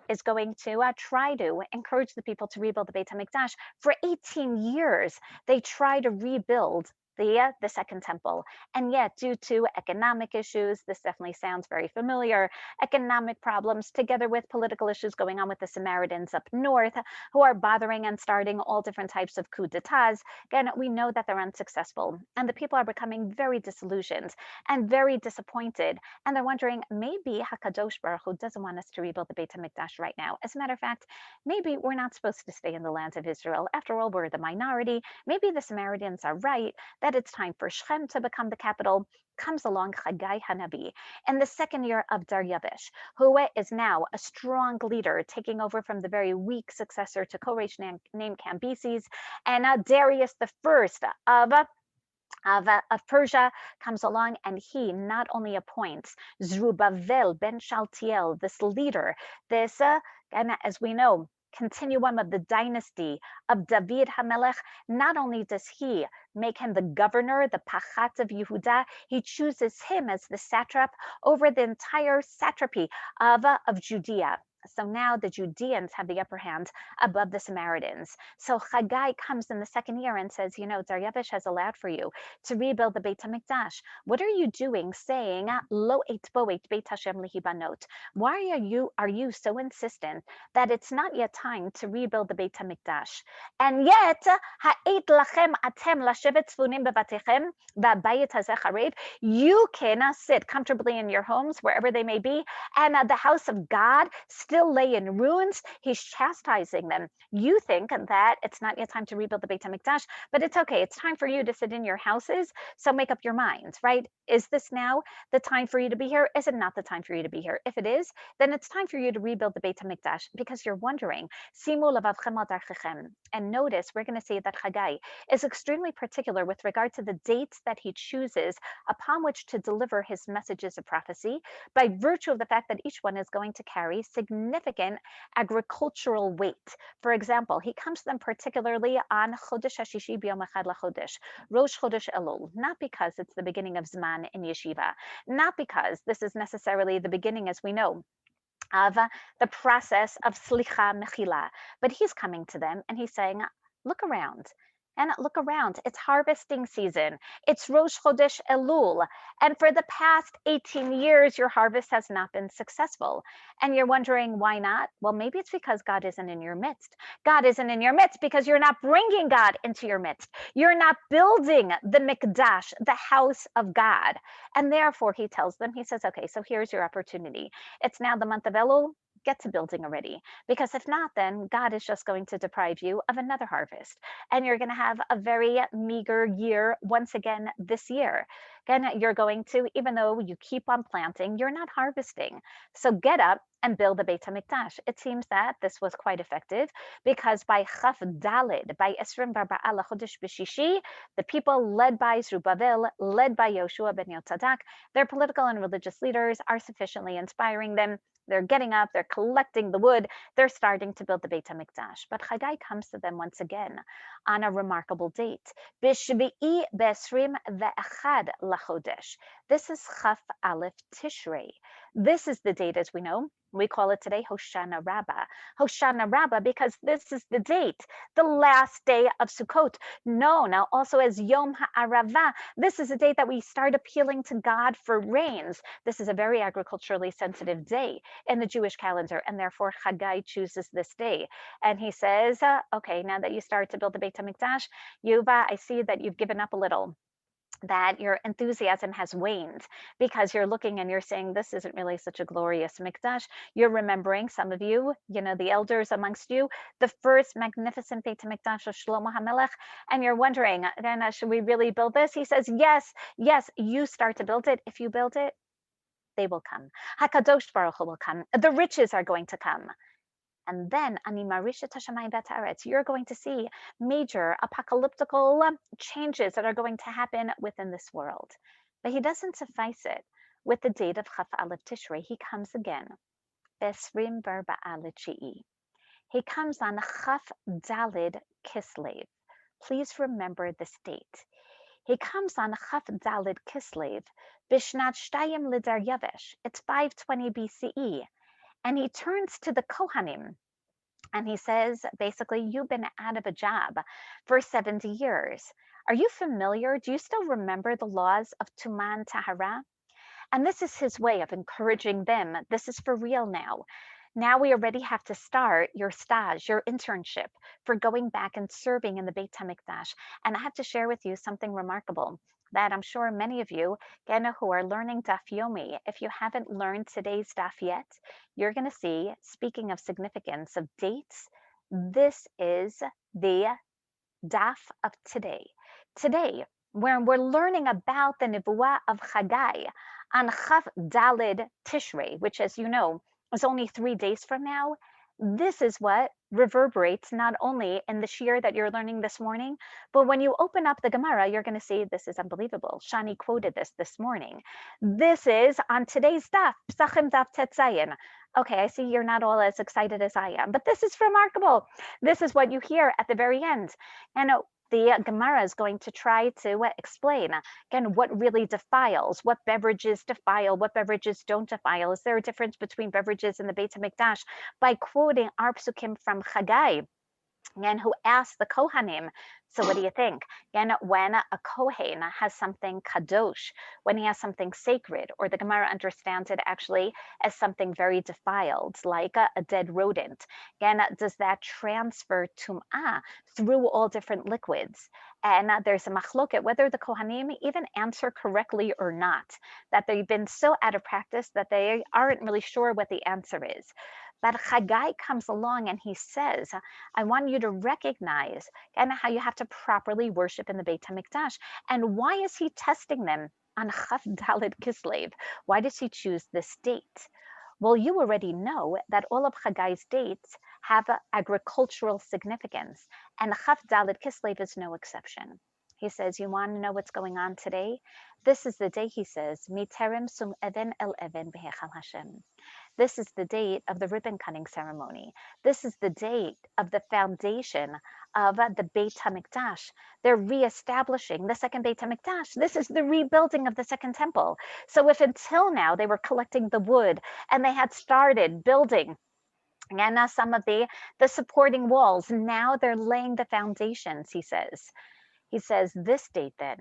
is going to try to encourage the people to rebuild the Beit HaMikdash. For 18 years, they try to rebuild the second temple. And yet, due to economic issues, this definitely sounds very familiar, economic problems together with political issues going on with the Samaritans up north, who are bothering and starting all different types of coups d'etats. Again, we know that they're unsuccessful, and the people are becoming very disillusioned and very disappointed. And they're wondering, maybe HaKadosh Baruch Hu doesn't want us to rebuild the Beit HaMikdash right now. As a matter of fact, maybe we're not supposed to stay in the land of Israel. After all, we're the minority. Maybe the Samaritans are right that it's time for Shechem to become the capital. Comes along Chaggai Hanavi in the second year of Darius, who is now a strong leader, taking over from the very weak successor to Koresh named Cambyses, and Darius the first of Persia comes along, and he not only appoints Zerubbabel ben Shealtiel, this leader, this, and as we know, continuum of the dynasty of David HaMelech. Not only does he make him the governor, the Pachat of Yehuda, he chooses him as the satrap over the entire satrapy of Judea. So now the Judeans have the upper hand above the Samaritans. So Chaggai comes in the second year and says, Darius has allowed for you to rebuild the Beit HaMikdash. What are you doing saying, Lo et bo et Beit Hashem lihibanot? Why are you so insistent that it's not yet time to rebuild the Beit HaMikdash? And yet, ha'et lachem atem lashevet tzvunim bevatechem va'bayit hazeh charev. You can sit comfortably in your homes, wherever they may be, and the house of God still lay in ruins. He's chastising them. You think that it's not yet time to rebuild the Beit HaMikdash, but it's okay. It's time for you to sit in your houses. So make up your minds, right? Is this now the time for you to be here? Is it not the time for you to be here? If it is, then it's time for you to rebuild the Beit HaMikdash, because you're wondering. Simu levavchem al darchechem. And notice, we're going to see that Chaggai is extremely particular with regard to the dates that he chooses upon which to deliver his messages of prophecy, by virtue of the fact that each one is going to carry significant agricultural weight. For example, he comes to them particularly on Chodesh HaShishi B'Yom Echad LaChodesh, Rosh Chodesh Elul, not because it's the beginning of Zman in Yeshiva, not because this is necessarily the beginning, as we know, of the process of Slicha Mechila, but he's coming to them and he's saying, look around. And look around, it's harvesting season. It's Rosh Chodesh Elul. And for the past 18 years, your harvest has not been successful. And you're wondering, why not? Well, maybe it's because God isn't in your midst. God isn't in your midst because you're not bringing God into your midst. You're not building the Mikdash, the house of God. And therefore, he tells them, he says, okay, so here's your opportunity. It's now the month of Elul. Get to building already, because if not, then God is just going to deprive you of another harvest, and you're going to have a very meager year once again this year. Again, you're going to, even though you keep on planting, you're not harvesting. So get up and build the Beit HaMikdash. It seems that this was quite effective, because by Chaf Dalid, by Esrim Barba'ala Chodesh B'Shishi, the people led by Zerubbabel, led by Yoshua ben Yotzadak, their political and religious leaders are sufficiently inspiring them. They're getting up, they're collecting the wood, they're starting to build the Beit HaMikdash. But Chaggai comes to them once again on a remarkable date. B'Shvi'i B'Esrim Ve'echad LaChodesh. This is Chaf Aleph Tishrei. This is the date, as we know. We call it today Hoshana Rabbah. Hoshana Rabbah, because this is the date, the last day of Sukkot, known now also as Yom HaArava. This is a date that we start appealing to God for rains. This is a very agriculturally sensitive day in the Jewish calendar, and therefore Chaggai chooses this day. And he says, okay, now that you start to build the Beit HaMikdash, I see that you've given up a little. that your enthusiasm has waned because you're looking and you're saying, this isn't really such a glorious mikdash. You're remembering, some of you, the elders amongst you, the first magnificent Beit HaMikdash of Shlomo HaMelech, and you're wondering, then should we really build this? He says, yes, yes, you start to build it. If you build it, they will come. HaKadosh Baruch Hu will come. The riches are going to come. And then, ani marisha tashamayim v'haaretz, you're going to see major apocalyptical changes that are going to happen within this world. But he doesn't suffice it with the date of Chaf Aleph Tishrei. He comes again, Besrim Bar Ba'al Chi'i. He comes on Chaf Dalid Kislev. Please remember this date. He comes on Chaf Dalid Kislev, Bishnat Shtayim Lidar Yavesh. It's 520 BCE. And he turns to the Kohanim and he says, basically, you've been out of a job for 70 years. Are you familiar? Do you still remember the laws of Tuman Tahara? And this is his way of encouraging them. This is for real now. Now we already have to start your stage, your internship for going back and serving in the Beit HaMikdash. And I have to share with you something remarkable that I'm sure many of you, again, who are learning Daf Yomi, if you haven't learned today's Daf yet, you're going to see, speaking of significance of dates, this is the Daf of today. Today, where we're learning about the Nevuah of Chaggai on Chaf Dalid Tishrei, which, as you know, is only 3 days from now. This is what reverberates not only in the shiur that you're learning this morning, but when you open up the Gemara, you're going to see this is unbelievable. Shani quoted this morning. This is on today's Daf, Psachim Daf Tet Zayin. Okay, I see you're not all as excited as I am, but this is remarkable. This is what you hear at the very end. And the Gemara is going to try to explain, again, what really defiles, what beverages defile, what beverages don't defile. Is there a difference between beverages in the Beit HaMikdash? By quoting our psukim from Chaggai, and who asked the Kohanim, so what do you think? And when a Kohen has something kadosh, when he has something sacred, or the Gemara understands it actually as something very defiled, like a dead rodent, and does that transfer tum'ah through all different liquids? And there's a machloket whether the Kohanim even answer correctly or not, that they've been so out of practice that they aren't really sure what the answer is. But Chaggai comes along and he says, I want you to recognize and how you have to properly worship in the Beit HaMikdash. And why is he testing them on Chaf Dalid Kislev? Why does he choose this date? Well, you already know that all of Chaggai's dates have agricultural significance, and Chaf Dalid Kislev is no exception. He says, you want to know what's going on today? This is the day, he says, Miterem sum even el even behechal Hashem. This is the date of the ribbon cutting ceremony. This is the date of the foundation of the Beit HaMikdash. They're reestablishing the second Beit HaMikdash. This is the rebuilding of the second temple. So if until now they were collecting the wood and they had started building and some of the supporting walls, now they're laying the foundations, he says. He says this date then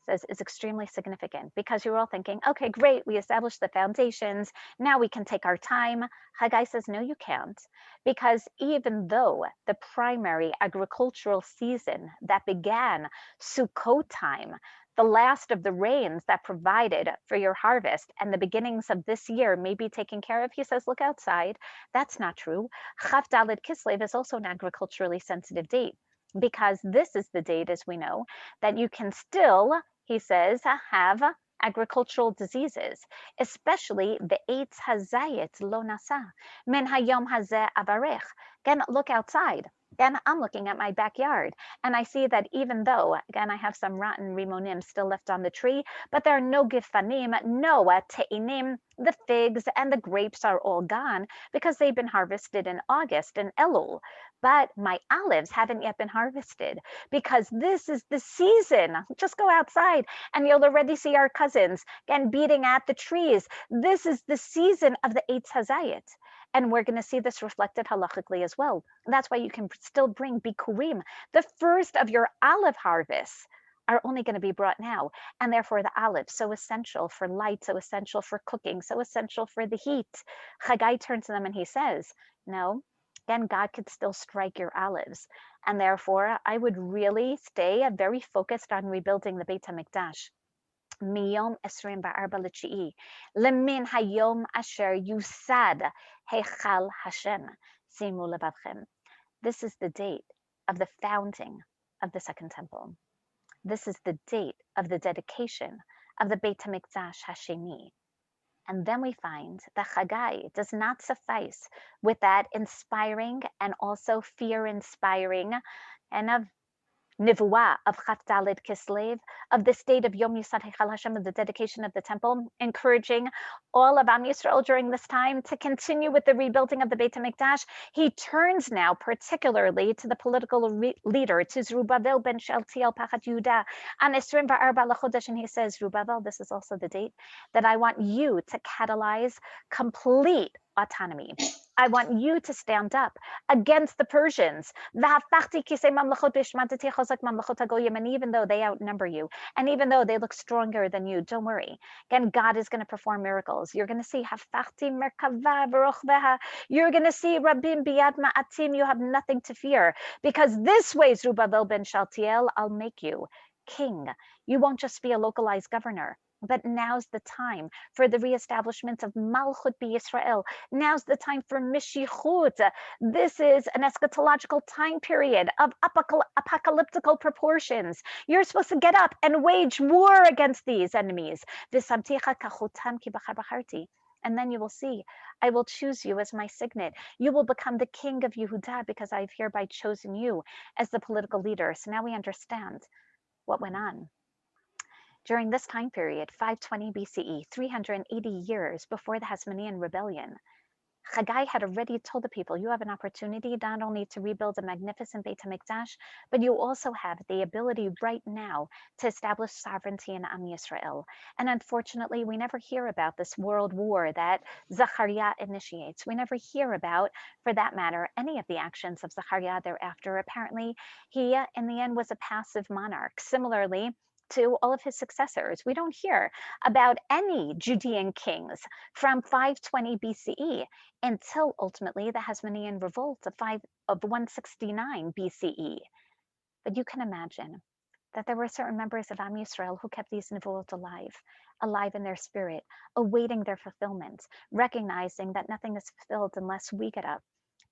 says is extremely significant because you're all thinking, okay, great, we established the foundations, now we can take our time. Chaggai says, no, you can't, because even though the primary agricultural season that began Sukkot time, the last of the rains that provided for your harvest and the beginnings of this year may be taken care of, he says, look outside. That's not true. Chaf Dalid Kislev is also an agriculturally sensitive date, because this is the date, as we know, that you can still, he says, have agricultural diseases, especially the eitz hazayit lo nasa men hayom hazeh avarech. Again, look outside. Again, I'm looking at my backyard and I see that even though, again, I have some rotten rimonim still left on the tree, but there are no gifanim, no te'inim, the figs and the grapes are all gone because they've been harvested in August in Elul. But my olives haven't yet been harvested because this is the season. Just go outside and you'll already see our cousins again beating at the trees. This is the season of the Eitz Hazayit. And we're going to see this reflected halachically as well. And that's why you can still bring bikurim. The first of your olive harvests are only going to be brought now. And therefore the olive, so essential for light, so essential for cooking, so essential for the heat. Chaggai turns to them and he says, no, Again, God could still strike your olives. And therefore, I would really stay very focused on rebuilding the Beit HaMikdash. Miyom 24 לתשיעי, lemin hayom asher yusad heichal Hashem, simu levavchem. This is the date of the founding of the Second Temple. This is the date of the dedication of the Beit HaMikdash Hasheni. And then we find that Chaggai does not suffice with that inspiring and also fear-inspiring and of Nivuah of Chat Daled Kislev, of the state of Yom Yisad Heichal Hashem, of the dedication of the temple, encouraging all of Am Yisrael during this time to continue with the rebuilding of the Beit HaMikdash. He turns now particularly to the political leader, to Zerubbabel ben Shealtiel Pachat Yehuda, on Esrim Va'arba Lachodesh, and he says, Zerubbabel, this is also the date that I want you to catalyze complete autonomy. I want you to stand up against the Persians. And even though they outnumber you, and even though they look stronger than you, don't worry. Again, God is going to perform miracles. You're going to see you're going to see Rabim Biyad Ma'atim. You have nothing to fear, because this way, Zerubbabel ben Shealtiel, I'll make you king. You won't just be a localized governor. But now's the time for the reestablishment of Malchut B'Yisrael. Now's the time for Mishichut. This is an eschatological time period of apocalyptical proportions. You're supposed to get up and wage war against these enemies. And then you will see, I will choose you as my signet. You will become the king of Yehuda, because I've hereby chosen you as the political leader. So now we understand what went on. During this time period, 520 BCE, 380 years before the Hasmonean rebellion, Chaggai had already told the people, you have an opportunity not only to rebuild a magnificent Beit HaMikdash, but you also have the ability right now to establish sovereignty in Am Yisrael. And unfortunately, we never hear about this world war that Zechariah initiates. We never hear about, for that matter, any of the actions of Zechariah thereafter. Apparently, he, in the end, was a passive monarch. Similarly, to all of his successors. We don't hear about any Judean kings from 520 BCE until ultimately the Hasmonean revolt of 169 BCE. But you can imagine that there were certain members of Am Yisrael who kept these nevuot alive in their spirit, awaiting their fulfillment, recognizing that nothing is fulfilled unless we get up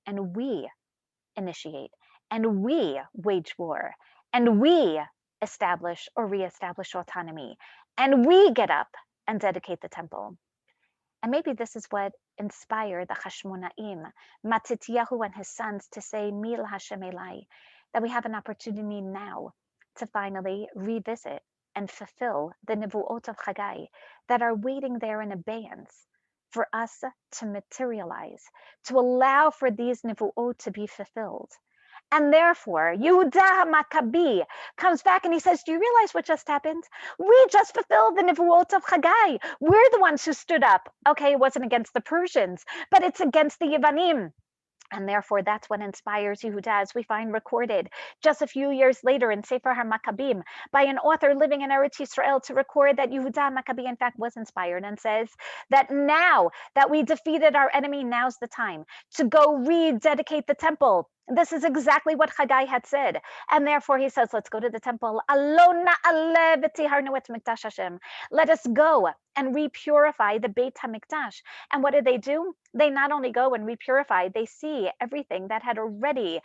and we initiate and we wage war and we establish or reestablish autonomy, and we get up and dedicate the temple. And maybe this is what inspired the Hashmonaim, Matityahu and his sons, to say, Mil Hashem Elai, that we have an opportunity now to finally revisit and fulfill the Nivuot of Chaggai that are waiting there in abeyance for us to materialize, to allow for these Nivuot to be fulfilled. And therefore, Yehuda Maccabi comes back and he says, do you realize what just happened? We just fulfilled the Nevuot of Chaggai. We're the ones who stood up. Okay, it wasn't against the Persians, but it's against the Yevanim. And therefore, that's what inspires Yehuda, as we find recorded just a few years later in Sefer HaMaccabim by an author living in Eretz Yisrael, to record that Yehuda Maccabi, in fact, was inspired and says that now that we defeated our enemy, now's the time to go rededicate the temple. This is exactly what Chaggai had said. And therefore he says, let's go to the temple. Let us go and repurify the Beit HaMikdash. And what did they do? They not only go and repurify, they see everything that had already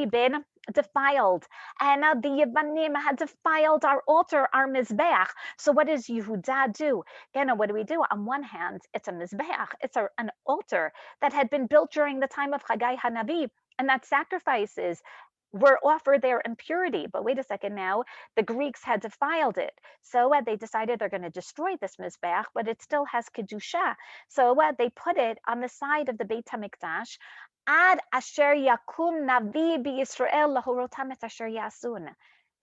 been defiled. And the Yevanim had defiled our altar, our Mizbeach. So what does Yehuda do? Again, what do we do? On one hand, it's a Mizbeach. It's an altar that had been built during the time of Chaggai HaNavi. And that sacrifices were offered there in purity. But wait a second now, the Greeks had defiled it. So they decided they're going to destroy this Mizbeach, but it still has Kedusha. So they put it on the side of the Beit HaMikdash. Ad asher yakum navi b'Yisrael lahorotam et asher yasun.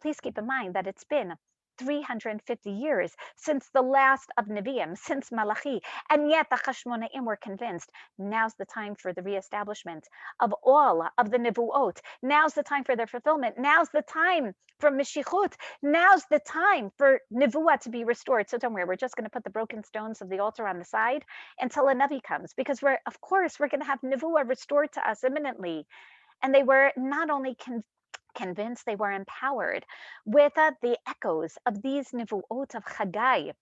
Please keep in mind that it's been 350 years since the last of Nevi'im, since Malachi, and yet the Chashmonaim were convinced now's the time for the reestablishment of all of the Nevuot. Now's the time for their fulfillment. Now's the time for Mashichut. Now's the time for Nevuah to be restored. So don't worry, we're just going to put the broken stones of the altar on the side until a Navi comes, because we're going to have Nevuah restored to us imminently. And they were not only convinced, they were empowered with the echoes of these nivuot of Chaggai,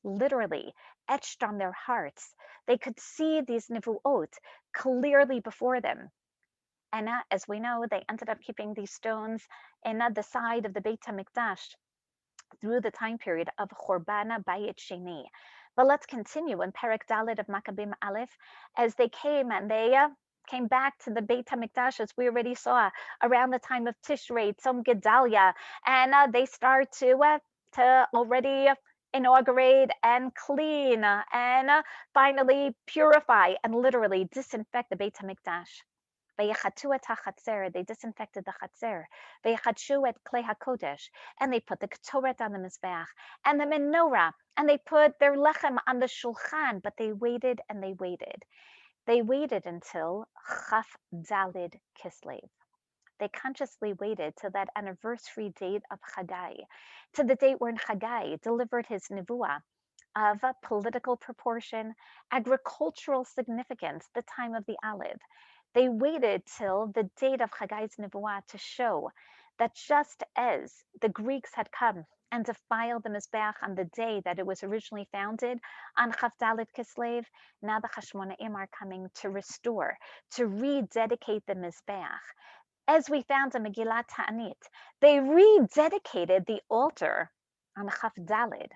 literally etched on their hearts. They could see these nivuot clearly before them. And as we know, they ended up keeping these stones in the side of the Beit HaMikdash through the time period of Chorban Bayit Shani. But let's continue in Perek Dalet of Maccabim Aleph, as they came and they came back to the Beit HaMikdash, as we already saw, around the time of Tishrei, Tzom Gedalia, and they start to already inaugurate and clean and finally purify and literally disinfect the Beit HaMikdash. They disinfected the chatzer. Vaychatshu et klei hakodesh, and they put the ketoret on the mizbeach and the menorah, and they put their lechem on the shulchan. But they waited and they waited. They waited until Chaf Dalid Kislev. They consciously waited to that anniversary date of Chaggai, to the date when Chaggai delivered his nevuah of political proportion, agricultural significance, the time of the olive. They waited till the date of Chaggai's nevuah to show that just as the Greeks had come and defiled the Mizbeach on the day that it was originally founded on Chaf Dalet Kislev, now the Chashmonaim are coming to restore, to rededicate the Mizbeach. As we found in Megillat Ta'anit, they rededicated the altar on Chaf Dalet.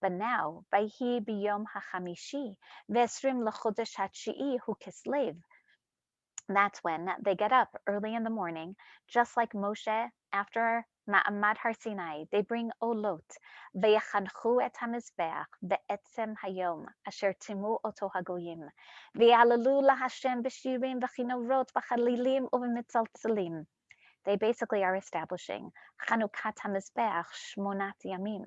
But now, Vayhi biyom hachamishi, v'esrim l'chodesh hatshi'i hu kislev. That's when they get up early in the morning, just like Moshe after Ma'amad Har Sinai. They bring olot, v'yachanchu et hamizbeach be'etzem hayom asher timu oto hagoyim, v'yalalu lahashem b'shirim v'chinorot v'chalilim u'v'mitzaltzelim. They basically are establishing Chanukkah-Rabbanit Shmonat Yamim.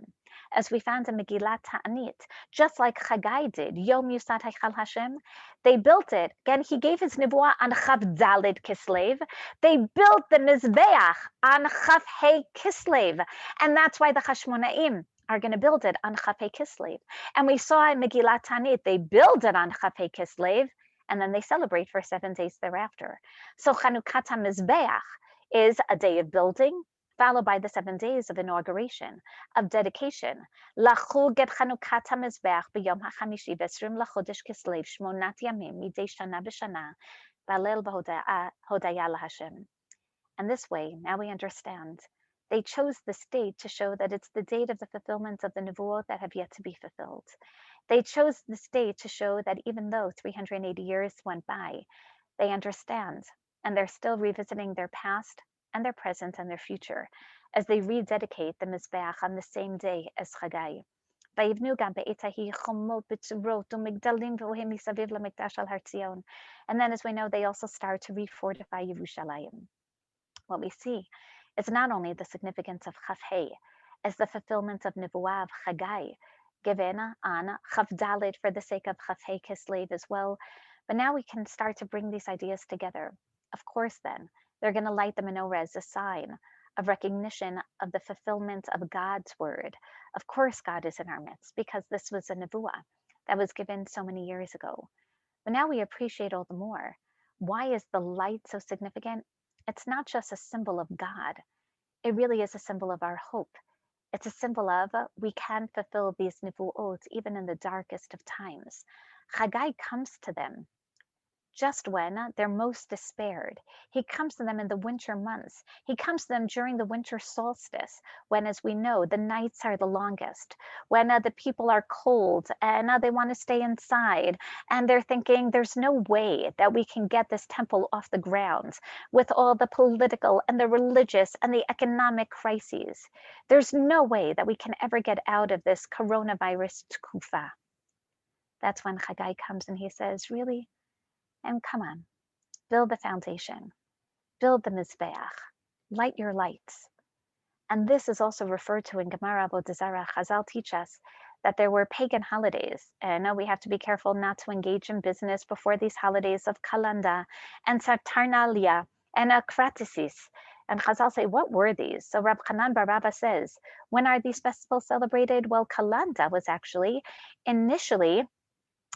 As we found in Megillat Ta'anit, just like Chaggai did, Yom Yusad Heichal Hashem, they built it. Again, he gave his nevuah on Chav Dalid Kislev. They built the Mizbeach on Chav Hey Kislev. And that's why the Chashmonaim are going to build it on Chav Hey Kislev. And we saw in Megillat Ta'anit, they build it on Chav Hey Kislev, and then they celebrate for 7 days thereafter. So Chanukkah-Mizbeach is a day of building, followed by the 7 days of inauguration, of dedication. Lachug et Chanukkat HaMizbeach b'yom ha'chamishi v'esrim l'chodesh kislev shmonat yamim midei shana b'shana v'alel b'hodaya l'Hashem. And this way, now we understand, they chose this date to show that it's the date of the fulfillment of the nevuot that have yet to be fulfilled. They chose this date to show that even though 380 years went by, they understand, and they're still revisiting their past and their present and their future as they rededicate the Mizbeach on the same day as Chaggai. And then, as we know, they also start to refortify Yerushalayim. What we see is not only the significance of Chaf Hey as the fulfillment of Nevuah of Chaggai, given on Chaf Dalet for the sake of Chaf Hey Kislev as well, but now we can start to bring these ideas together. Of course, then, they're going to light the menorah as a sign of recognition of the fulfillment of God's word. Of course, God is in our midst, because this was a nevuah that was given so many years ago. But now we appreciate all the more. Why is the light so significant? It's not just a symbol of God. It really is a symbol of our hope. It's a symbol of we can fulfill these nevuot even in the darkest of times. Chaggai comes to them just when they're most despaired. He comes to them in the winter months. He comes to them during the winter solstice, when, as we know, the nights are the longest, when the people are cold and they want to stay inside, and they're thinking there's no way that we can get this temple off the ground with all the political and the religious and the economic crises. There's no way that we can ever get out of this coronavirus tkufa. That's when Chaggai comes and he says, really? And come on, build the foundation, build the Mizbeach, light your lights. And this is also referred to in Gemara Avodah Zarah. Chazal teach us that there were pagan holidays, and we have to be careful not to engage in business before these holidays of Kalanda and Saturnalia and Akratisis. And Chazal say, what were these? So Rab Chanan Bar Rabba says, when are these festivals celebrated? Well, Kalanda was actually initially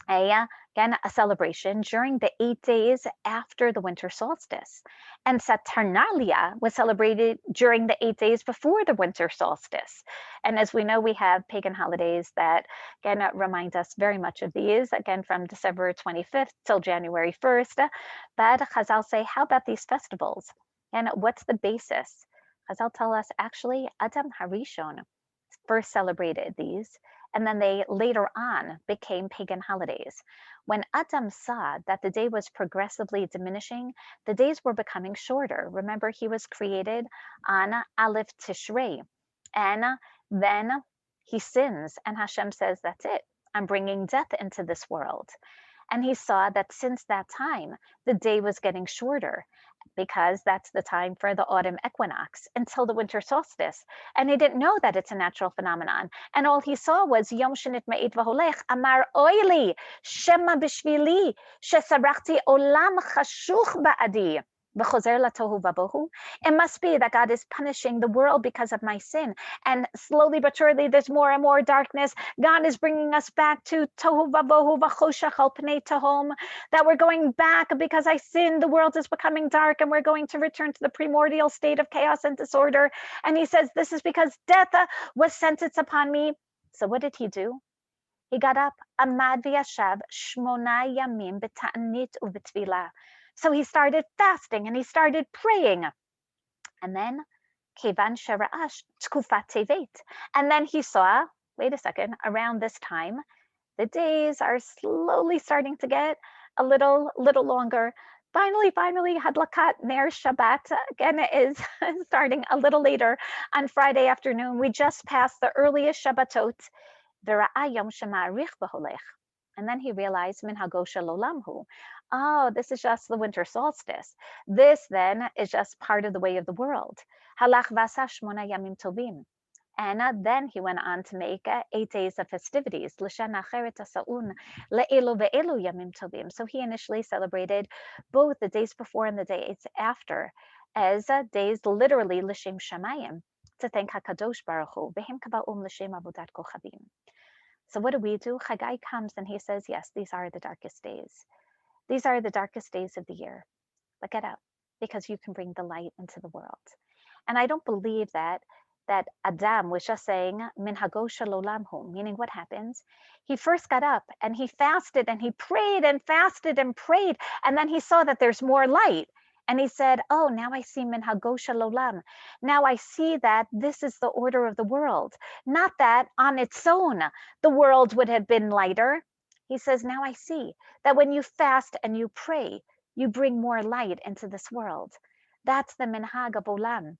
again, a celebration during the 8 days after the winter solstice. And Saturnalia was celebrated during the 8 days before the winter solstice. And as we know, we have pagan holidays that, again, remind us very much of these, again, from December 25th till January 1st. But Chazal say, how about these festivals? And what's the basis? Chazal tell us, actually, Adam Harishon first celebrated these, and then they later on became pagan holidays. When Adam saw that the day was progressively diminishing, the days were becoming shorter. Remember, he was created on Aleph Tishrei, and then he sins, and Hashem says, that's it. I'm bringing death into this world. And he saw that since that time, the day was getting shorter because that's the time for the autumn equinox until the winter solstice. And he didn't know that it's a natural phenomenon. And all he saw was Yom Shenit Ma'it V'holech Amar Oili Shema Bishvili Shesarachti Olam Chashuch Ba'adi. It must be that God is punishing the world because of my sin. And slowly but surely, there's more and more darkness. God is bringing us back to tohu vavohu v'choshech al pnei tehom, that we're going back because I sinned. The world is becoming dark, and we're going to return to the primordial state of chaos and disorder. And he says, this is because death was sentenced upon me. So what did he do? He got up, amad v'yashav shmona yamim b'ta'anit u'b'tvilah. So he started fasting and he started praying. And then, kevan shera'ash tkufat tevet. And then he saw, wait a second, around this time, the days are slowly starting to get a little longer. Finally, Hadlakat Ner Shabbat again is starting a little later on Friday afternoon. We just passed the earliest Shabbatot. Yom shemarich b'holech. And then he realized, min hagosha lolamhu. Oh, this is just the winter solstice. This then is just part of the way of the world. Halach v'asa shmona yamim tovim. And then he went on to make 8 days of festivities. L'shana acheret asa'un le'elu ve'elu yamim tovim. So he initially celebrated both the days before and the days after as days literally l'shem shamayim, to thank HaKadosh Baruch Hu. V'hem kaba'um l'shem avodat kochavim. So what do? Chaggai comes and he says, yes, these are the darkest days. These are the darkest days of the year. But get up, because you can bring the light into the world. And I don't believe that Adam was just saying, min hagosha lolamhu, meaning what happens? He first got up and he fasted and he prayed and fasted and prayed. And then he saw that there's more light. And he said, oh, now I see min hagosha lolam. Now I see that this is the order of the world. Not that on its own, the world would have been lighter. He says, now I see that when you fast and you pray, you bring more light into this world. That's the minhag of olam,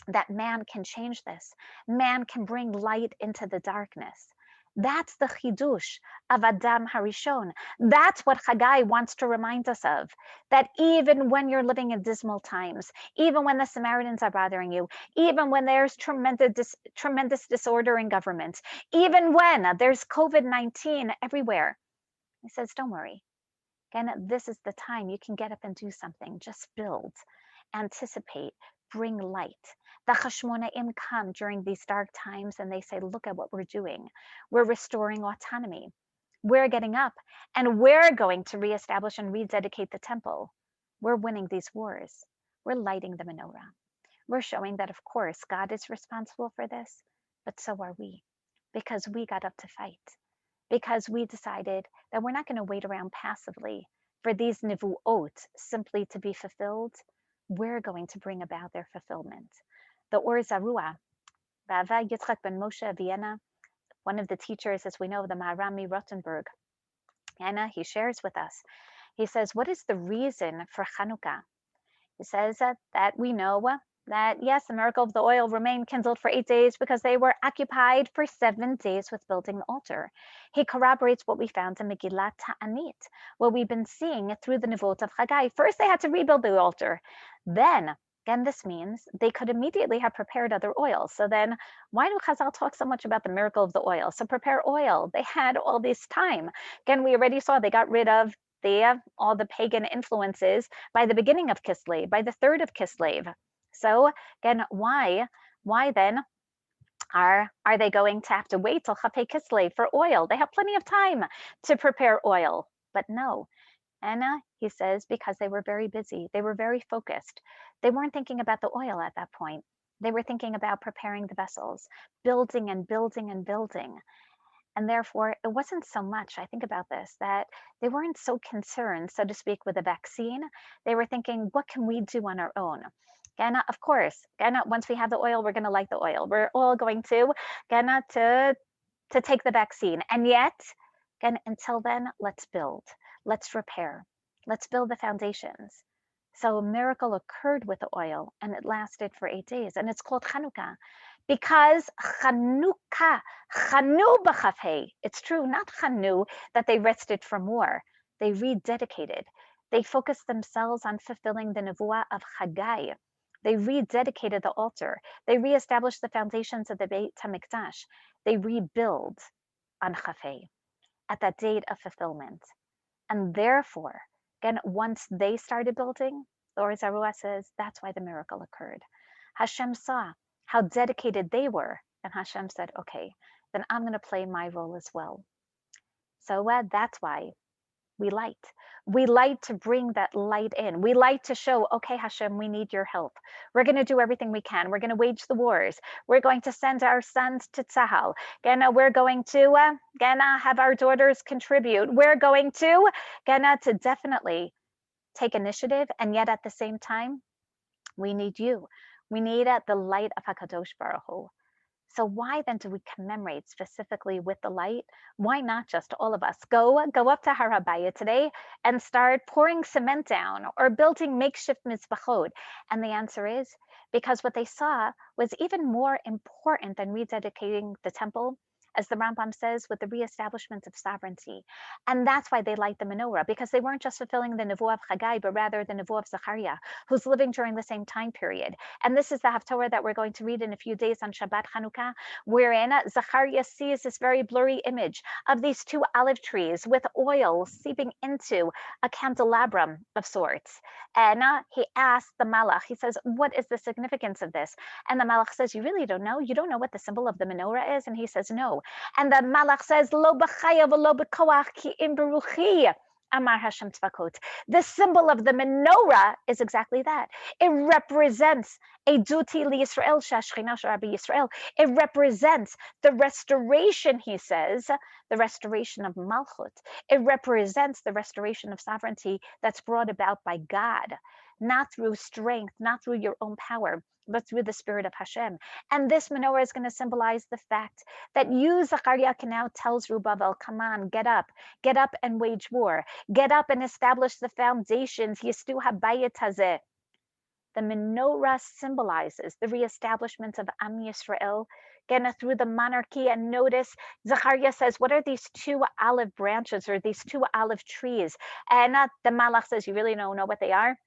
that man can change this. Man can bring light into the darkness. That's the chidush of Adam Harishon. That's what Chaggai wants to remind us of, that even when you're living in dismal times, even when the Samaritans are bothering you, even when there's tremendous disorder in government, even when there's COVID-19 everywhere, he says, don't worry. Again, this is the time you can get up and do something. Just build, anticipate, bring light. The Chashmonaim come during these dark times and they say, look at what we're doing. We're restoring autonomy. We're getting up and we're going to reestablish and rededicate the temple. We're winning these wars. We're lighting the menorah. We're showing that, of course, God is responsible for this, but so are we, because we got up to fight, because we decided that we're not going to wait around passively for these nivuot simply to be fulfilled. We're going to bring about their fulfillment. The Or Zarua, Rava Yitzchak ben Moshe of Vienna, one of the teachers, as we know, the Maharami Rothenburg, and he shares with us. He says, what is the reason for Chanukkah? He says that we know that, yes, the miracle of the oil remained kindled for 8 days because they were occupied for 7 days with building the altar. He corroborates what we found in Megillat Ta'anit, what we've been seeing through the Nivot of Chaggai. First, they had to rebuild the altar. Then Again, this means they could immediately have prepared other oils. So then why do Chazal talk so much about the miracle of the oil? So prepare oil. They had all this time. Again, we already saw they got rid of all the pagan influences by the beginning of Kislev, by the third of Kislev. So again, why then are they going to have to wait till Chafei Kislev for oil? They have plenty of time to prepare oil. But no, Anna, he says, because they were very busy, they were very focused. They weren't thinking about the oil at that point. They were thinking about preparing the vessels, building and building and building. And therefore, it wasn't so much, I think about this, that they weren't so concerned, so to speak, with the vaccine. They were thinking, what can we do on our own? Gana, of course, Gana, once we have the oil, we're going to like the oil. We're all going to, Gana, to take the vaccine. And yet, again, until then, let's build, let's repair, let's build the foundations. So a miracle occurred with the oil and it lasted for 8 days. And it's called Chanukkah because Chanukkah, Chanu b'chafhei. It's true, not Chanu, that they rested from war. They rededicated. They focused themselves on fulfilling the nevuah of Chaggai. They rededicated the altar. They reestablished the foundations of the Beit HaMikdash. They rebuild on Chafei at that date of fulfillment. And therefore, again, once they started building, the Or Zarua says that's why the miracle occurred. Hashem saw how dedicated they were, and Hashem said, okay, then I'm going to play my role as well. So that's why we light. We light to bring that light in. We light to show, okay, Hashem, we need your help. We're going to do everything we can. We're going to wage the wars. We're going to send our sons to Tzahal. We're going to have our daughters contribute. We're going to definitely take initiative. And yet at the same time, we need you. We need the light of HaKadosh Baruch Hu. So why then do we commemorate specifically with the light? Why not just all of us go up to Har HaBayit today and start pouring cement down or building makeshift mizbachot? And the answer is because what they saw was even more important than rededicating the temple, as the Rambam says, with the reestablishment of sovereignty. And that's why they light the menorah, because they weren't just fulfilling the nevuah of Chaggai, but rather the nevuah of Zechariah, who's living during the same time period. And this is the Haftorah that we're going to read in a few days on Shabbat Chanukah, wherein Zechariah sees this very blurry image of these two olive trees with oil seeping into a candelabrum of sorts. And he asks the Malach, he says, what is the significance of this? And the Malach says, you really don't know? You don't know what the symbol of the menorah is? And he says, no. And the Malach says, Lo b'chaya v'lo b'koach ki im beruchi. Amar Hashem Tzvakot. The symbol of the menorah is exactly that. It represents a duty liYisrael shashchina sharabi Yisrael. It represents the restoration, he says, the restoration of Malchut. It represents the restoration of sovereignty that's brought about by God, not through strength, not through your own power, but through the spirit of Hashem. And this menorah is going to symbolize the fact that you, Zechariah, can now tell Zerubbabel, come on, get up and wage war. Get up and establish the foundations. Yistu habayit hazeh. The menorah symbolizes the reestablishment of Am Yisrael, again, through the monarchy. And notice, Zechariah says, what are these two olive branches or these two olive trees? And the Malach says, you really don't know what they are?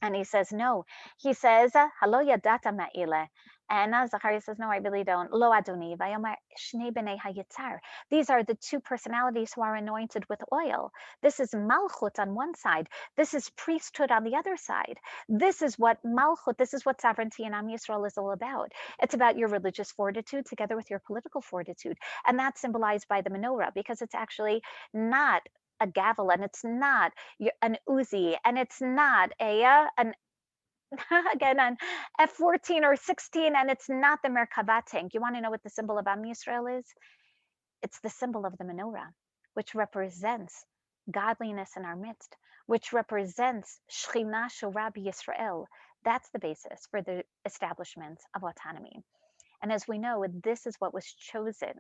And he says, no. He says, Halo yadata ma'ile. And Zachariah says, no, I really don't. Lo Adoni, Vayomar Shnei B'nei HaYitzar. These are the two personalities who are anointed with oil. This is Malchut on one side. This is priesthood on the other side. This is what Malchut, this is what sovereignty in Am Yisrael is all about. It's about your religious fortitude together with your political fortitude. And that's symbolized by the menorah, because it's actually not a gavel, and it's not an Uzi, and it's not an again an F-14 or 16, and it's not the Merkava tank. You want to know what the symbol of Am Yisrael is? It's the symbol of the menorah, which represents godliness in our midst, which represents Shechina Shorabi Yisrael. That's the basis for the establishment of autonomy. And as we know, this is what was chosen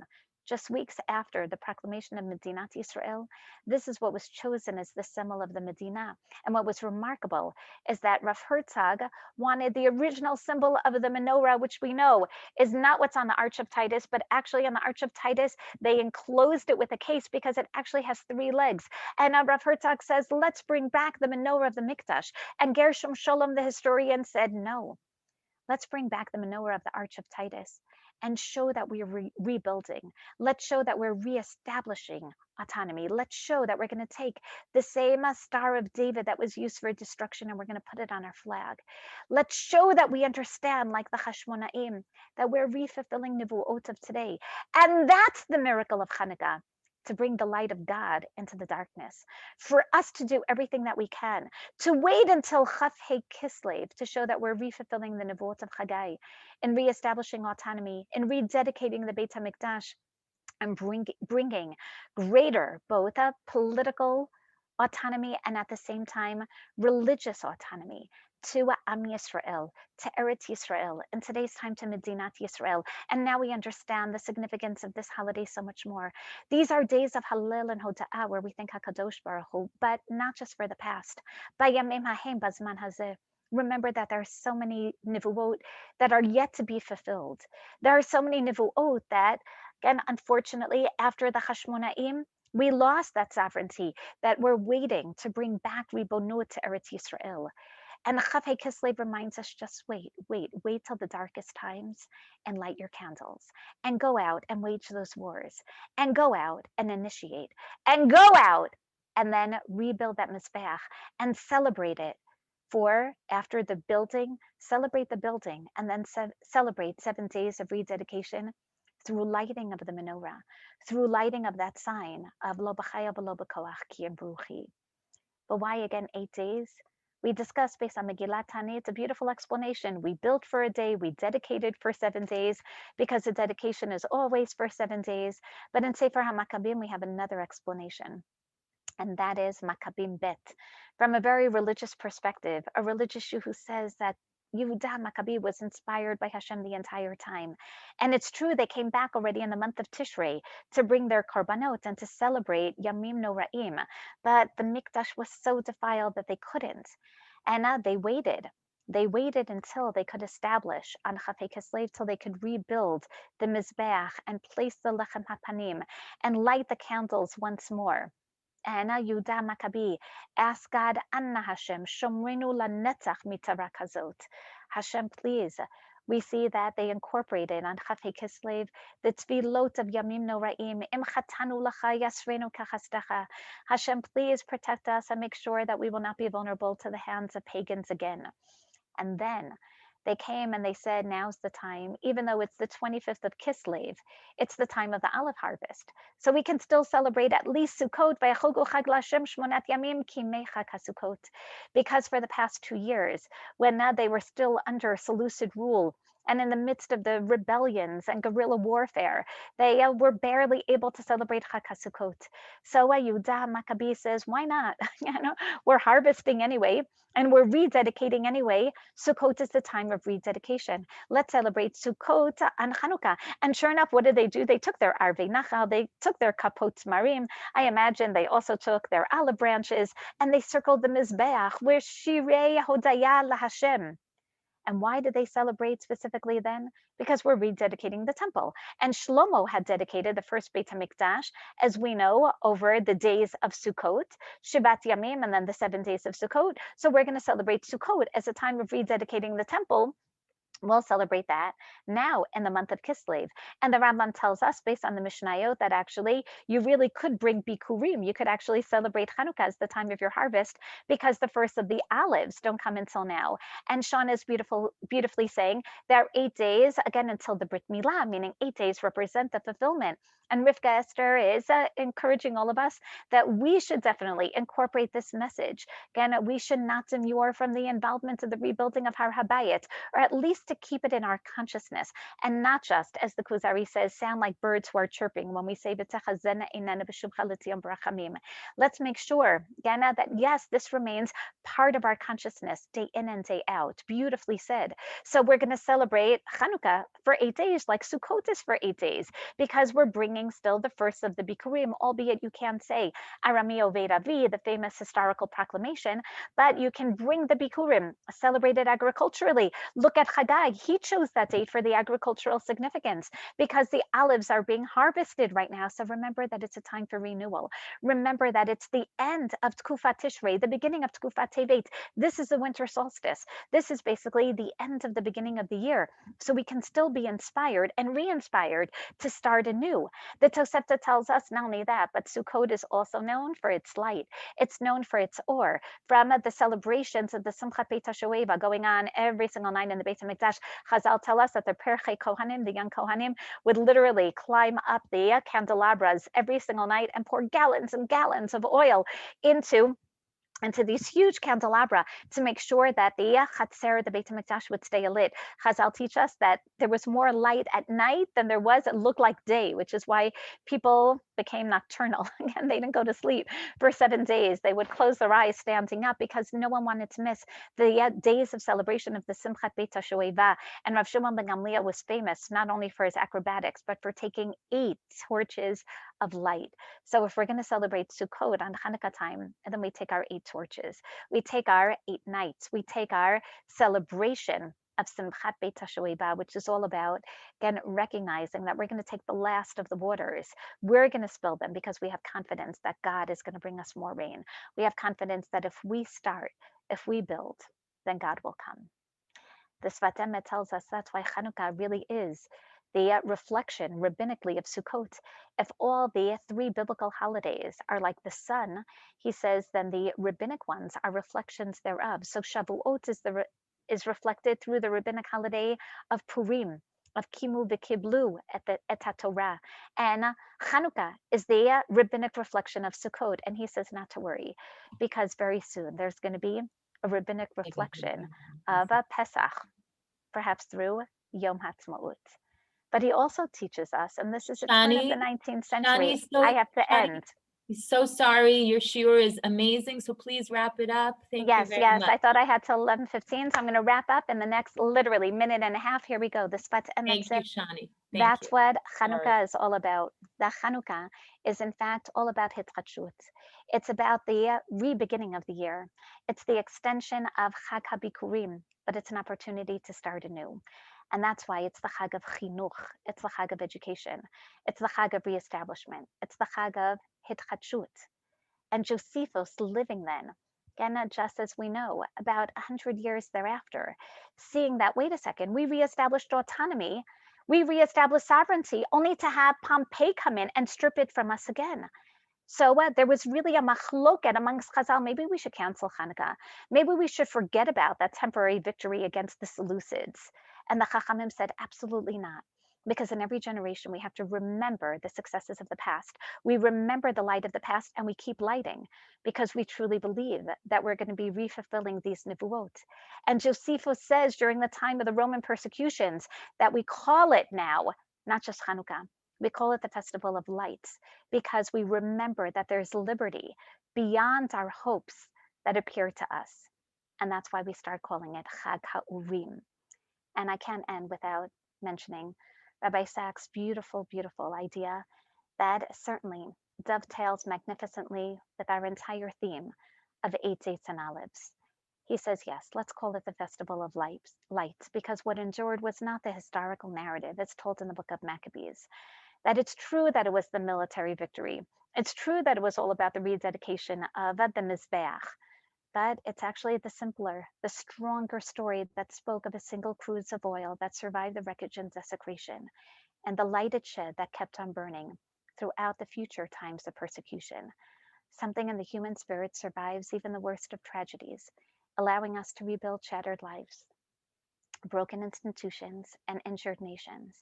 just weeks after the proclamation of Medinat Israel, this is what was chosen as the symbol of the Medina. And what was remarkable is that Rav Herzog wanted the original symbol of the menorah, which we know is not what's on the Arch of Titus, but actually on the Arch of Titus, they enclosed it with a case because it actually has 3 legs. And Rav Herzog says, let's bring back the menorah of the Mikdash. And Gershom Sholem, the historian, said, no, let's bring back the menorah of the Arch of Titus and show that we're rebuilding. Let's show that we're reestablishing autonomy. Let's show that we're going to take the same Star of David that was used for destruction and we're going to put it on our flag. Let's show that we understand, like the Hashmonaim, that we're refulfilling Nevuot of today. And that's the miracle of Hanukkah, to bring the light of God into the darkness, for us to do everything that we can, to wait until Chaf He Kislev to show that we're refulfilling the Nevuot of Chaggai, in reestablishing autonomy, in rededicating the Beit HaMikdash, and bringing greater both a political autonomy and at the same time religious autonomy to Am Yisrael, to Eretz Yisrael, in today's time to Medinat Yisrael. And now we understand the significance of this holiday so much more. These are days of Hallel and Hoda'ah where we think HaKadosh Baruch Hu, but not just for the past. Bayamim hahem bazman hazeh. Remember that there are so many nivuot that are yet to be fulfilled. There are so many nivuot that, again, unfortunately, after the Hashmonaim, we lost that sovereignty, that we're waiting to bring back Ribonut to Eretz Yisrael. And Chaf He Kislev reminds us, just wait till the darkest times and light your candles and go out and wage those wars and go out and initiate and go out and then rebuild that Mizbeach and celebrate it. For after the building, celebrate the building and then celebrate 7 days of rededication through lighting of the menorah, through lighting of that sign of Lo B'chaya V'Lo B'Koach Ki Bruchi. But why again 8 days? We discussed based on Megillat Tani. It's a beautiful explanation. We built for a day, we dedicated for 7 days, because the dedication is always for 7 days. But in Sefer HaMakkabim, we have another explanation, and that is Maccabim Bet. From a very religious perspective, a religious Jew who says that Yehuda Maccabi was inspired by Hashem the entire time. And it's true, they came back already in the month of Tishrei to bring their korbanot and to celebrate Yamim Noraim. But the Mikdash was so defiled that they couldn't. And they waited. They waited until they could establish on Chaf He Kislev, till they could rebuild the Mizbeach and place the Lechem HaPanim and light the candles once more. And Yehuda Maccabi asked God, Anna Hashem, Shomrenu lanetzach mitara kazot. Hashem, please. We see that they incorporated on Chaf He Kislev the tefillot of Yamim Noraim. Im chatanu lacha yasrenu kachasdacha. Hashem, please protect us and make sure that we will not be vulnerable to the hands of pagans again. And then they came and they said, now's the time, even though it's the 25th of Kislev, it's the time of the olive harvest. So we can still celebrate at least Sukkot, because for the past 2 years, when they were still under Seleucid rule, and in the midst of the rebellions and guerrilla warfare, they were barely able to celebrate Chag HaSukkot. So Yehuda Maccabi says, why not? We're harvesting anyway, and we're rededicating anyway. Sukkot is the time of rededication. Let's celebrate Sukkot and Chanukah. And sure enough, what did they do? They took their arvei nachal, they took their kapot marim. I imagine they also took their olive branches, and they circled the Mizbeach, where Shirei Hodaya LaHashem. And why did they celebrate specifically then? Because we're rededicating the temple. And Shlomo had dedicated the first Beit HaMikdash, as we know, over the days of Sukkot, Shivat Yamim, and then the 7 days of Sukkot. So we're going to celebrate Sukkot as a time of rededicating the temple. We'll celebrate that now in the month of Kislev. And the Rambam tells us, based on the Mishnayot, that actually you really could bring Bikurim. You could actually celebrate Chanukah as the time of your harvest, because the first of the olives don't come until now. And Shani is beautifully saying there are 8 days, again, until the Brit Milah, meaning 8 days represent the fulfillment. And Rivka Esther is encouraging all of us that we should definitely incorporate this message. Again, we should not demur from the involvement of the rebuilding of Har HaBayit, or at least to keep it in our consciousness, and not just, as the Kuzari says, sound like birds who are chirping when we say, let's make sure, again, that yes, this remains part of our consciousness day in and day out. Beautifully said. So we're going to celebrate Chanukah for 8 days, like Sukkot is for 8 days, because we're bringing bringing still the first of the Bikurim, albeit you can't say Arami Oved Avi, the famous historical proclamation, but you can bring the Bikurim, celebrated agriculturally. Look at Chaggai. He chose that date for the agricultural significance because the olives are being harvested right now. So remember that it's a time for renewal. Remember that it's the end of Tkufat Tishrei, the beginning of Tkufat Tevet. This is the winter solstice. This is basically the end of the beginning of the year. So we can still be inspired and re-inspired to start anew. The Tosefta tells us not only that, but Sukkot is also known for its light. It's known for its or. From the celebrations of the Simchat Beit HaShoeva going on every single night in the Beit HaMikdash, Chazal tell us that the Perchei Kohanim, the young Kohanim, would literally climb up the candelabras every single night and pour gallons and gallons of oil into these huge candelabra to make sure that the Chatzer, the Beit HaMikdash, would stay lit. Chazal teach us that there was more light at night than there was, it looked like day, which is why people became nocturnal. Again, they didn't go to sleep for 7 days. They would close their eyes standing up because no one wanted to miss the days of celebration of the Simchat Beit HaShoeva. And Rav Shimon ben Gamliel was famous not only for his acrobatics, but for taking 8 torches of light. So if we're going to celebrate Sukkot on Hanukkah time, and then we take our 8 torches, we take our 8 nights, we take our celebration of Simchat Beit HaShoeva, which is all about, again, recognizing that we're going to take the last of the waters. We're going to spill them because we have confidence that God is going to bring us more rain. We have confidence that if we start, if we build, then God will come. The Sfat Emet tells us that's why Chanukah really is the reflection rabbinically of Sukkot. If all the 3 biblical holidays are like the sun, he says, then the rabbinic ones are reflections thereof. So Shavuot is reflected through the rabbinic holiday of Purim, of Kimu v'Kiblu et Torah. And Chanukah is the rabbinic reflection of Sukkot. And he says not to worry, because very soon there's going to be a rabbinic reflection of Pesach, perhaps through Yom HaTzmaut. But he also teaches us, and this is a twin of the 19th century. I have to end. He's so sorry. Your shiur is amazing, so please wrap it up. Thank you very much. I thought I had till 11:15, so I'm going to wrap up in the next literally minute and a half. Here we go. The Sfat Emet. Thank you, Shani. That's what Chanukah is all about. The Chanukah is in fact all about Hitzchashut. It's about the re-beginning of the year. It's the extension of Chag HaBikurim, but it's an opportunity to start anew. And that's why it's the Chag of Chinuch. It's the Chag of education. It's the Chag of reestablishment. It's the Chag of Hitzchashut. And Josephus living then, again, just as we know, about 100 years thereafter, seeing that, wait a second, we reestablished autonomy, we reestablished sovereignty, only to have Pompey come in and strip it from us again. So there was really a machloket amongst Chazal. Maybe we should cancel Hanukkah. Maybe we should forget about that temporary victory against the Seleucids. And the Chachamim said, absolutely not. Because in every generation, we have to remember the successes of the past. We remember the light of the past and we keep lighting because we truly believe that we're going to be refulfilling these nevuot. And Josephus says during the time of the Roman persecutions that we call it now, not just Hanukkah, we call it the Festival of Lights because we remember that there's liberty beyond our hopes that appear to us. And that's why we start calling it Chag HaUrim. And I can't end without mentioning Rabbi Sachs' beautiful, beautiful idea that certainly dovetails magnificently with our entire theme of 8 dates and olives. He says, yes, let's call it the Festival of Lights, because what endured was not the historical narrative as told in the book of Maccabees. That it's true that it was the military victory. It's true that it was all about the rededication of the Mizbeach, but it's actually the simpler, the stronger story that spoke of a single cruse of oil that survived the wreckage and desecration, and the light it shed that kept on burning throughout the future times of persecution. Something in the human spirit survives even the worst of tragedies, allowing us to rebuild shattered lives, broken institutions, and injured nations.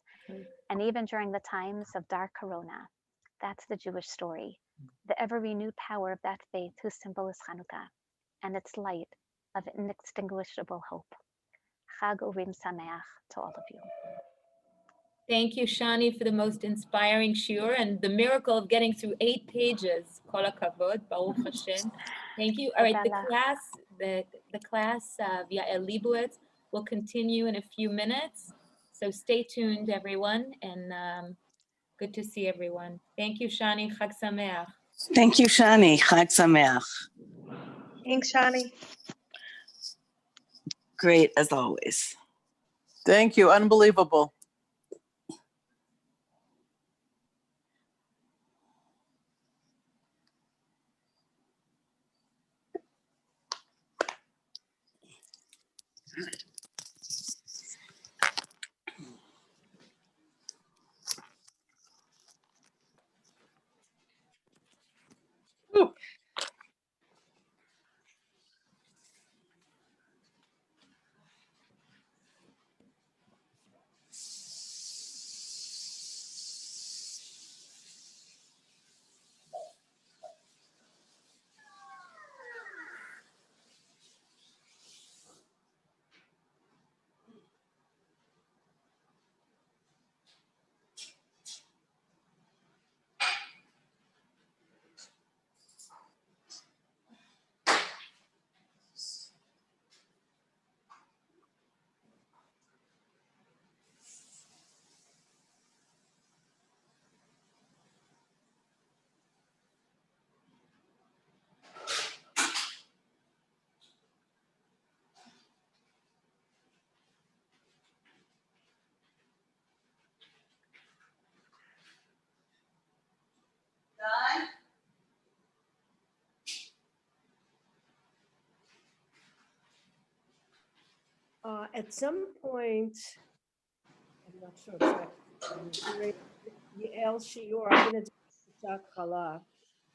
And even during the times of dark corona, that's the Jewish story, the ever-renewed power of that faith whose symbol is Chanukah, and its light of inextinguishable hope. Chag Urim Sameach to all of you. Thank you, Shani, for the most inspiring shiur and the miracle of getting through 8 pages. Kol hakavod, Baruch Hashem. Thank you. All right, the class via El Libuet will continue in a few minutes. So stay tuned, everyone, and Good to see everyone. Thank you, Shani. Chag Sameach. Thank you, Shani. Chag Sameach. Thanks, Shani. Great as always. Thank you. Unbelievable. At some point, I'm not sure exactly, during Yael Shior, I'm going to do Shak Chala.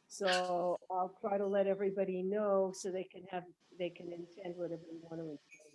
So I'll try to let everybody know so they can intend whatever they want to intend.